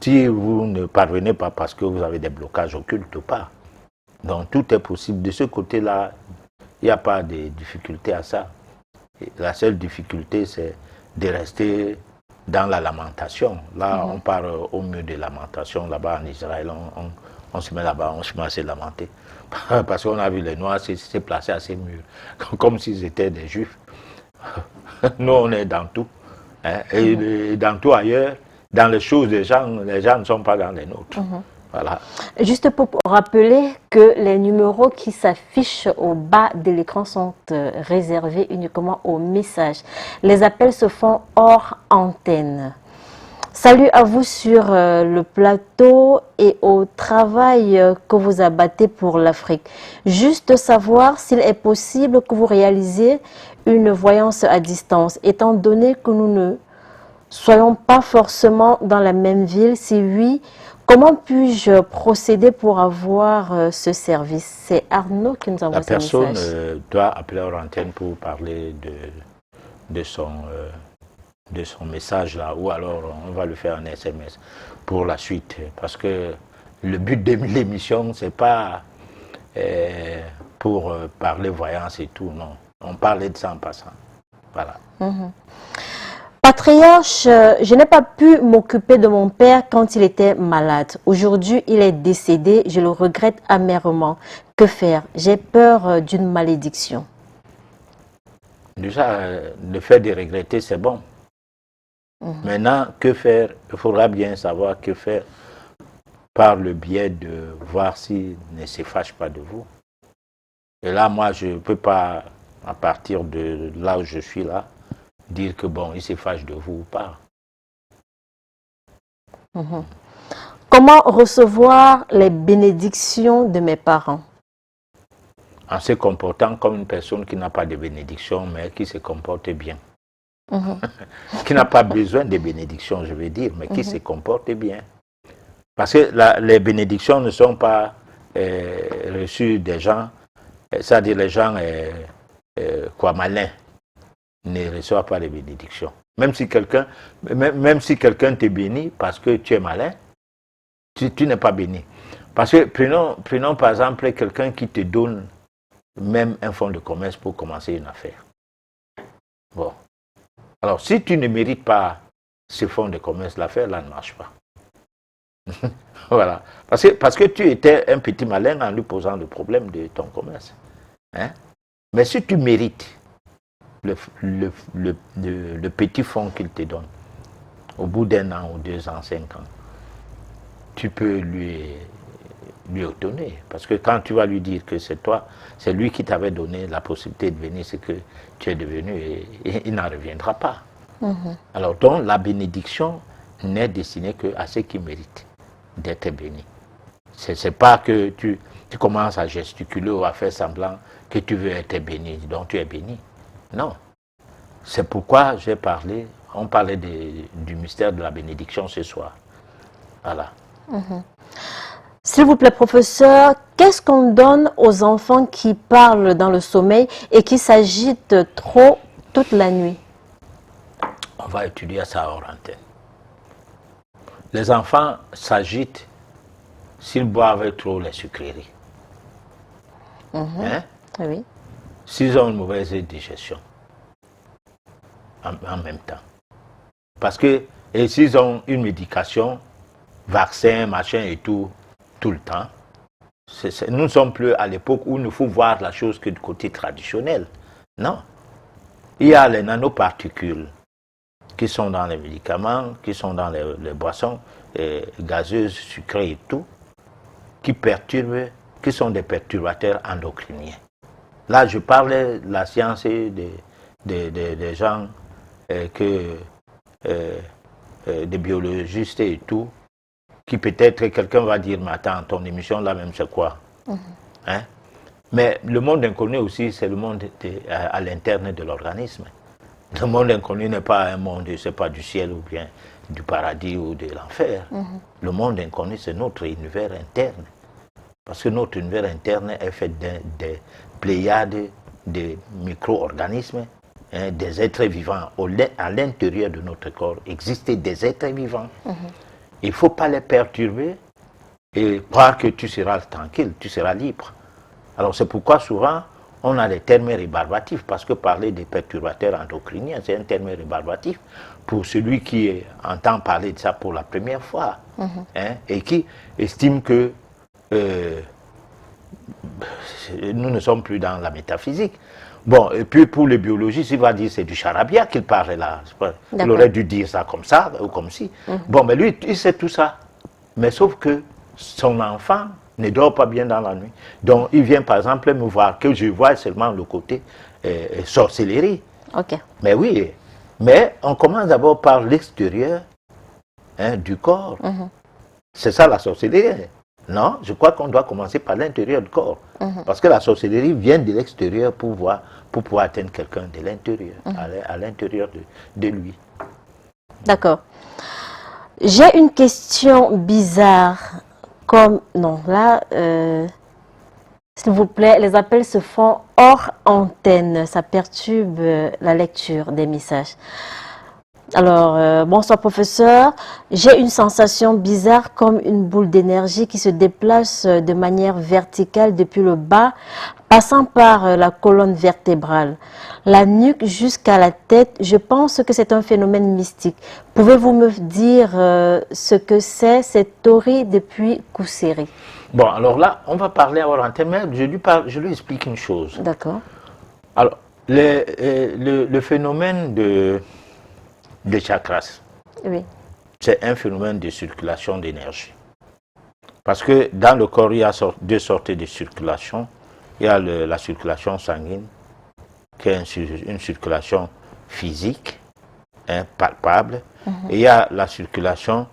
si vous ne parvenez pas parce que vous avez des blocages occultes ou pas. Donc tout est possible. De ce côté-là, il n'y a pas de difficulté à ça. Et la seule difficulté, c'est de rester dans la lamentation. Là, on part au mur de lamentation, là-bas en Israël, on se met là-bas, on se met à se lamenter. Parce qu'on a vu les Noirs se placer à ces murs, comme s'ils étaient des Juifs. Nous, on est dans tout. Hein, et dans tout ailleurs, dans les choses des gens, les gens ne sont pas dans les nôtres. Voilà. Juste pour rappeler que les numéros qui s'affichent au bas de l'écran sont réservés uniquement aux messages. Les appels se font hors antenne. Salut à vous sur le plateau et au travail que vous abattez pour l'Afrique. Juste savoir s'il est possible que vous réalisiez une voyance à distance, étant donné que nous ne soyons pas forcément dans la même ville? Si oui, comment puis-je procéder pour avoir ce service? C'est Arnaud qui nous envoie ce message. La personne doit appeler hors antenne pour parler de son message là, ou alors on va le faire en SMS pour la suite. Parce que le but de l'émission, c'est pas pour parler voyance et tout, non. On parlait de ça en passant. Voilà. Patriarche, je n'ai pas pu m'occuper de mon père quand il était malade. Aujourd'hui, il est décédé. Je le regrette amèrement. Que faire? J'ai peur d'une malédiction. Déjà, le fait de regretter, c'est bon. Maintenant, que faire? Il faudra bien savoir que faire par le biais de voir s'il ne se fâche pas de vous. Et là, moi, je ne peux pas, à partir de là où je suis là, dire que bon, il se fâche de vous ou pas. Comment recevoir les bénédictions de mes parents? En se comportant comme une personne qui n'a pas de bénédiction, mais qui se comporte bien. Qui n'a pas besoin de bénédictions, je veux dire, mais qui se comporte bien. Parce que les bénédictions ne sont pas reçues des gens, c'est-à-dire les gens malins ne reçoivent pas les bénédictions. Même si quelqu'un te bénit parce que tu es malin, tu n'es pas béni. Parce que prenons par exemple quelqu'un qui te donne même un fonds de commerce pour commencer une affaire. Bon. Alors, si tu ne mérites pas ce fonds de commerce, l'affaire là ne marche pas. Voilà. Parce que tu étais un petit malin en lui posant le problème de ton commerce. Hein? Mais si tu mérites le petit fonds qu'il te donne, au bout d'1 an ou 2 ans, 5 ans, tu peux lui étonner. Parce que quand tu vas lui dire que c'est toi, c'est lui qui t'avait donné la possibilité de venir, ce que tu es devenu, et il n'en reviendra pas. Alors donc, la bénédiction n'est destinée qu'à ceux qui méritent d'être bénis. C'est pas que tu commences à gesticuler ou à faire semblant que tu veux être béni, donc tu es béni. Non. C'est pourquoi on parlait du mystère de la bénédiction ce soir. Voilà. S'il vous plaît, professeur, qu'est-ce qu'on donne aux enfants qui parlent dans le sommeil et qui s'agitent trop toute la nuit? On va étudier ça hors antenne. Les enfants s'agitent s'ils boivent trop les sucreries. Hein? Oui. S'ils ont une mauvaise digestion. En même temps. Parce que, et s'ils ont une médication, vaccin, machin et tout le temps, nous ne sommes plus à l'époque où il ne faut voir la chose que du côté traditionnel. Non. Il y a les nanoparticules qui sont dans les médicaments, qui sont dans les boissons gazeuses, sucrées et tout, qui perturbent, qui sont des perturbateurs endocriniens. Là, je parlais de la science et des gens des biologistes et tout, qui peut-être quelqu'un va dire, mais attends, ton émission là même c'est quoi? Hein? Mais le monde inconnu aussi, c'est le monde à l'interne de l'organisme. Le monde inconnu n'est pas un monde, c'est pas du ciel ou bien du paradis ou de l'enfer. Le monde inconnu, c'est notre univers interne. Parce que notre univers interne est fait des pléiades de micro-organismes, hein, des êtres vivants. À l'intérieur de notre corps existent des êtres vivants. Il ne faut pas les perturber et croire que tu seras tranquille, tu seras libre. Alors c'est pourquoi souvent on a des termes rébarbatifs, parce que parler des perturbateurs endocriniens, c'est un terme rébarbatif pour celui qui entend parler de ça pour la première fois, hein, et qui estime que nous ne sommes plus dans la métaphysique. Bon, et puis pour le biologiste, il va dire c'est du charabia qu'il parle là. Il aurait dû dire ça comme ça ou comme si. Bon, mais lui, il sait tout ça. Mais sauf que son enfant ne dort pas bien dans la nuit. Donc, il vient par exemple me voir, que je vois seulement le côté sorcellerie. Ok. Mais oui, mais on commence d'abord par l'extérieur, hein, du corps. C'est ça la sorcellerie. Non, je crois qu'on doit commencer par l'intérieur du corps. Parce que la sorcellerie vient de l'extérieur pour pouvoir atteindre quelqu'un de l'intérieur, à l'intérieur de lui. D'accord. J'ai une question bizarre. Comme, non, là, s'il vous plaît, les appels se font hors antenne. Ça perturbe la lecture des messages. Alors, bonsoir professeur. J'ai une sensation bizarre comme une boule d'énergie qui se déplace de manière verticale depuis le bas, passant par la colonne vertébrale, la nuque jusqu'à la tête. Je pense que c'est un phénomène mystique. Pouvez-vous me dire ce que c'est cette théorie depuis Kousseri? Bon, alors là, on va parler hors antenne, mais je lui explique une chose. D'accord. Alors, le phénomène de chakras, Oui. c'est un phénomène de circulation d'énergie. Parce que dans le corps, il y a deux sortes de circulation. Il y a la circulation sanguine, qui est une circulation physique, palpable. Et il y a la circulation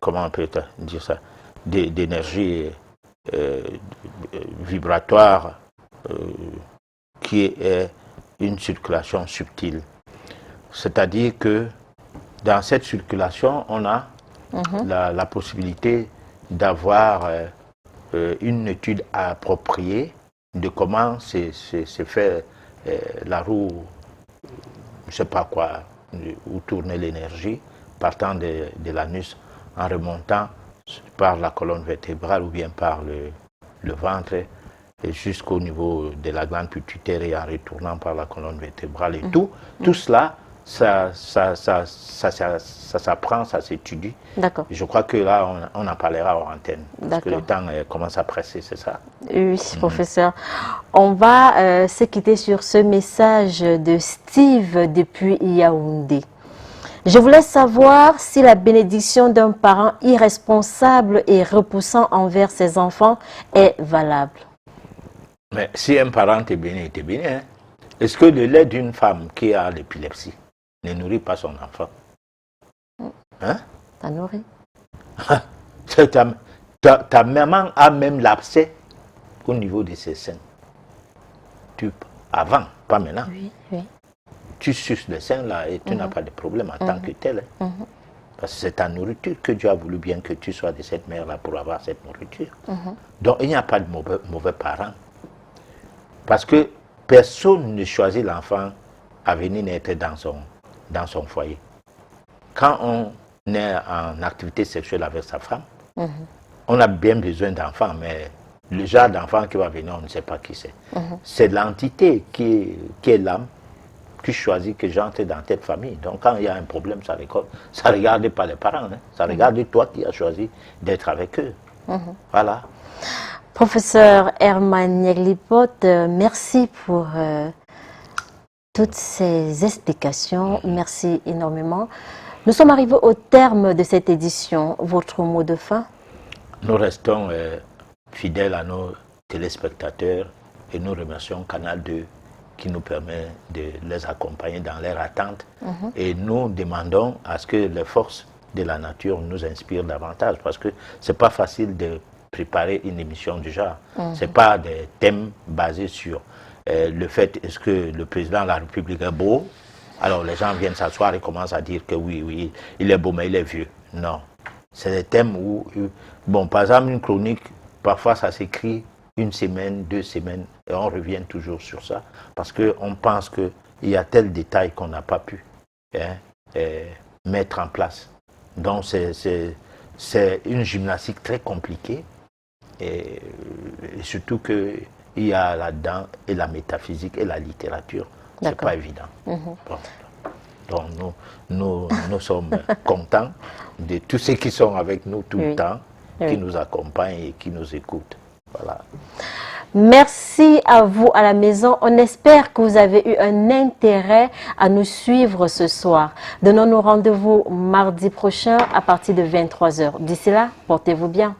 comment on peut dire ça, d'énergie vibratoire, qui est une circulation subtile. C'est-à-dire que dans cette circulation, on a la possibilité d'avoir une étude appropriée de comment se fait la roue, je ne sais pas quoi, où tourner l'énergie, partant de l'anus en remontant par la colonne vertébrale ou bien par le ventre et jusqu'au niveau de la glande pituitaire et en retournant par la colonne vertébrale et tout cela, ça s'apprend, ça s'étudie. D'accord. Je crois que là, on en parlera en antenne. Parce que le temps commence à presser, c'est ça? Oui, professeur. On va se quitter sur ce message de Steve depuis Yaoundé. Je voulais savoir si la bénédiction d'un parent irresponsable et repoussant envers ses enfants est valable. Mais si un parent t'est béni, t'es béni. Hein? Est-ce que le lait d'une femme qui a l'épilepsie ne nourrit pas son enfant? Hein? Ça nourrit. Ta maman a même l'abcès au niveau de ses seins. Avant, pas maintenant. Oui, oui. Tu suces les seins là et tu n'as pas de problème en tant que tel. Hein? Parce que c'est ta nourriture que Dieu a voulu bien que tu sois de cette mère-là pour avoir cette nourriture. Donc il n'y a pas de mauvais parents. Parce que personne ne choisit l'enfant à venir naître dans son foyer. Quand on est en activité sexuelle avec sa femme, on a bien besoin d'enfants, mais le genre d'enfant qui va venir, on ne sait pas qui c'est. C'est l'entité qui est l'âme qui choisit que j'entre dans cette famille. Donc quand il y a un problème, ça ne regarde pas les parents, hein. Ça regarde toi qui as choisi d'être avec eux. Voilà. Professeur Herman Nyaglipot, merci pour toutes ces explications. Merci énormément. Nous sommes arrivés au terme de cette édition. Votre mot de fin? Nous restons fidèles à nos téléspectateurs et nous remercions Canal 2 qui nous permet de les accompagner dans leur attente. Et nous demandons à ce que les forces de la nature nous inspirent davantage parce que ce n'est pas facile de préparer une émission du genre. Ce n'est pas des thèmes basés sur le fait est-ce que le président de la République est beau. Alors les gens viennent s'asseoir et commencent à dire que oui, il est beau mais il est vieux. Non. C'est des thèmes où, bon, par exemple une chronique, parfois ça s'écrit une semaine, 2 semaines, et on revient toujours sur ça, parce qu'on pense qu'il y a tel détail qu'on n'a pas pu mettre en place. Donc c'est une gymnastique très compliquée, et surtout qu'il y a là-dedans et la métaphysique et la littérature, c'est pas évident. Bon. Donc nous sommes contents de tous ceux qui sont avec nous tout le temps, qui nous accompagnent et qui nous écoutent. Voilà. Merci à vous à la maison. On espère que vous avez eu un intérêt à nous suivre ce soir. Donnons-nous rendez-vous mardi prochain à partir de 23 h. D'ici là, portez-vous bien.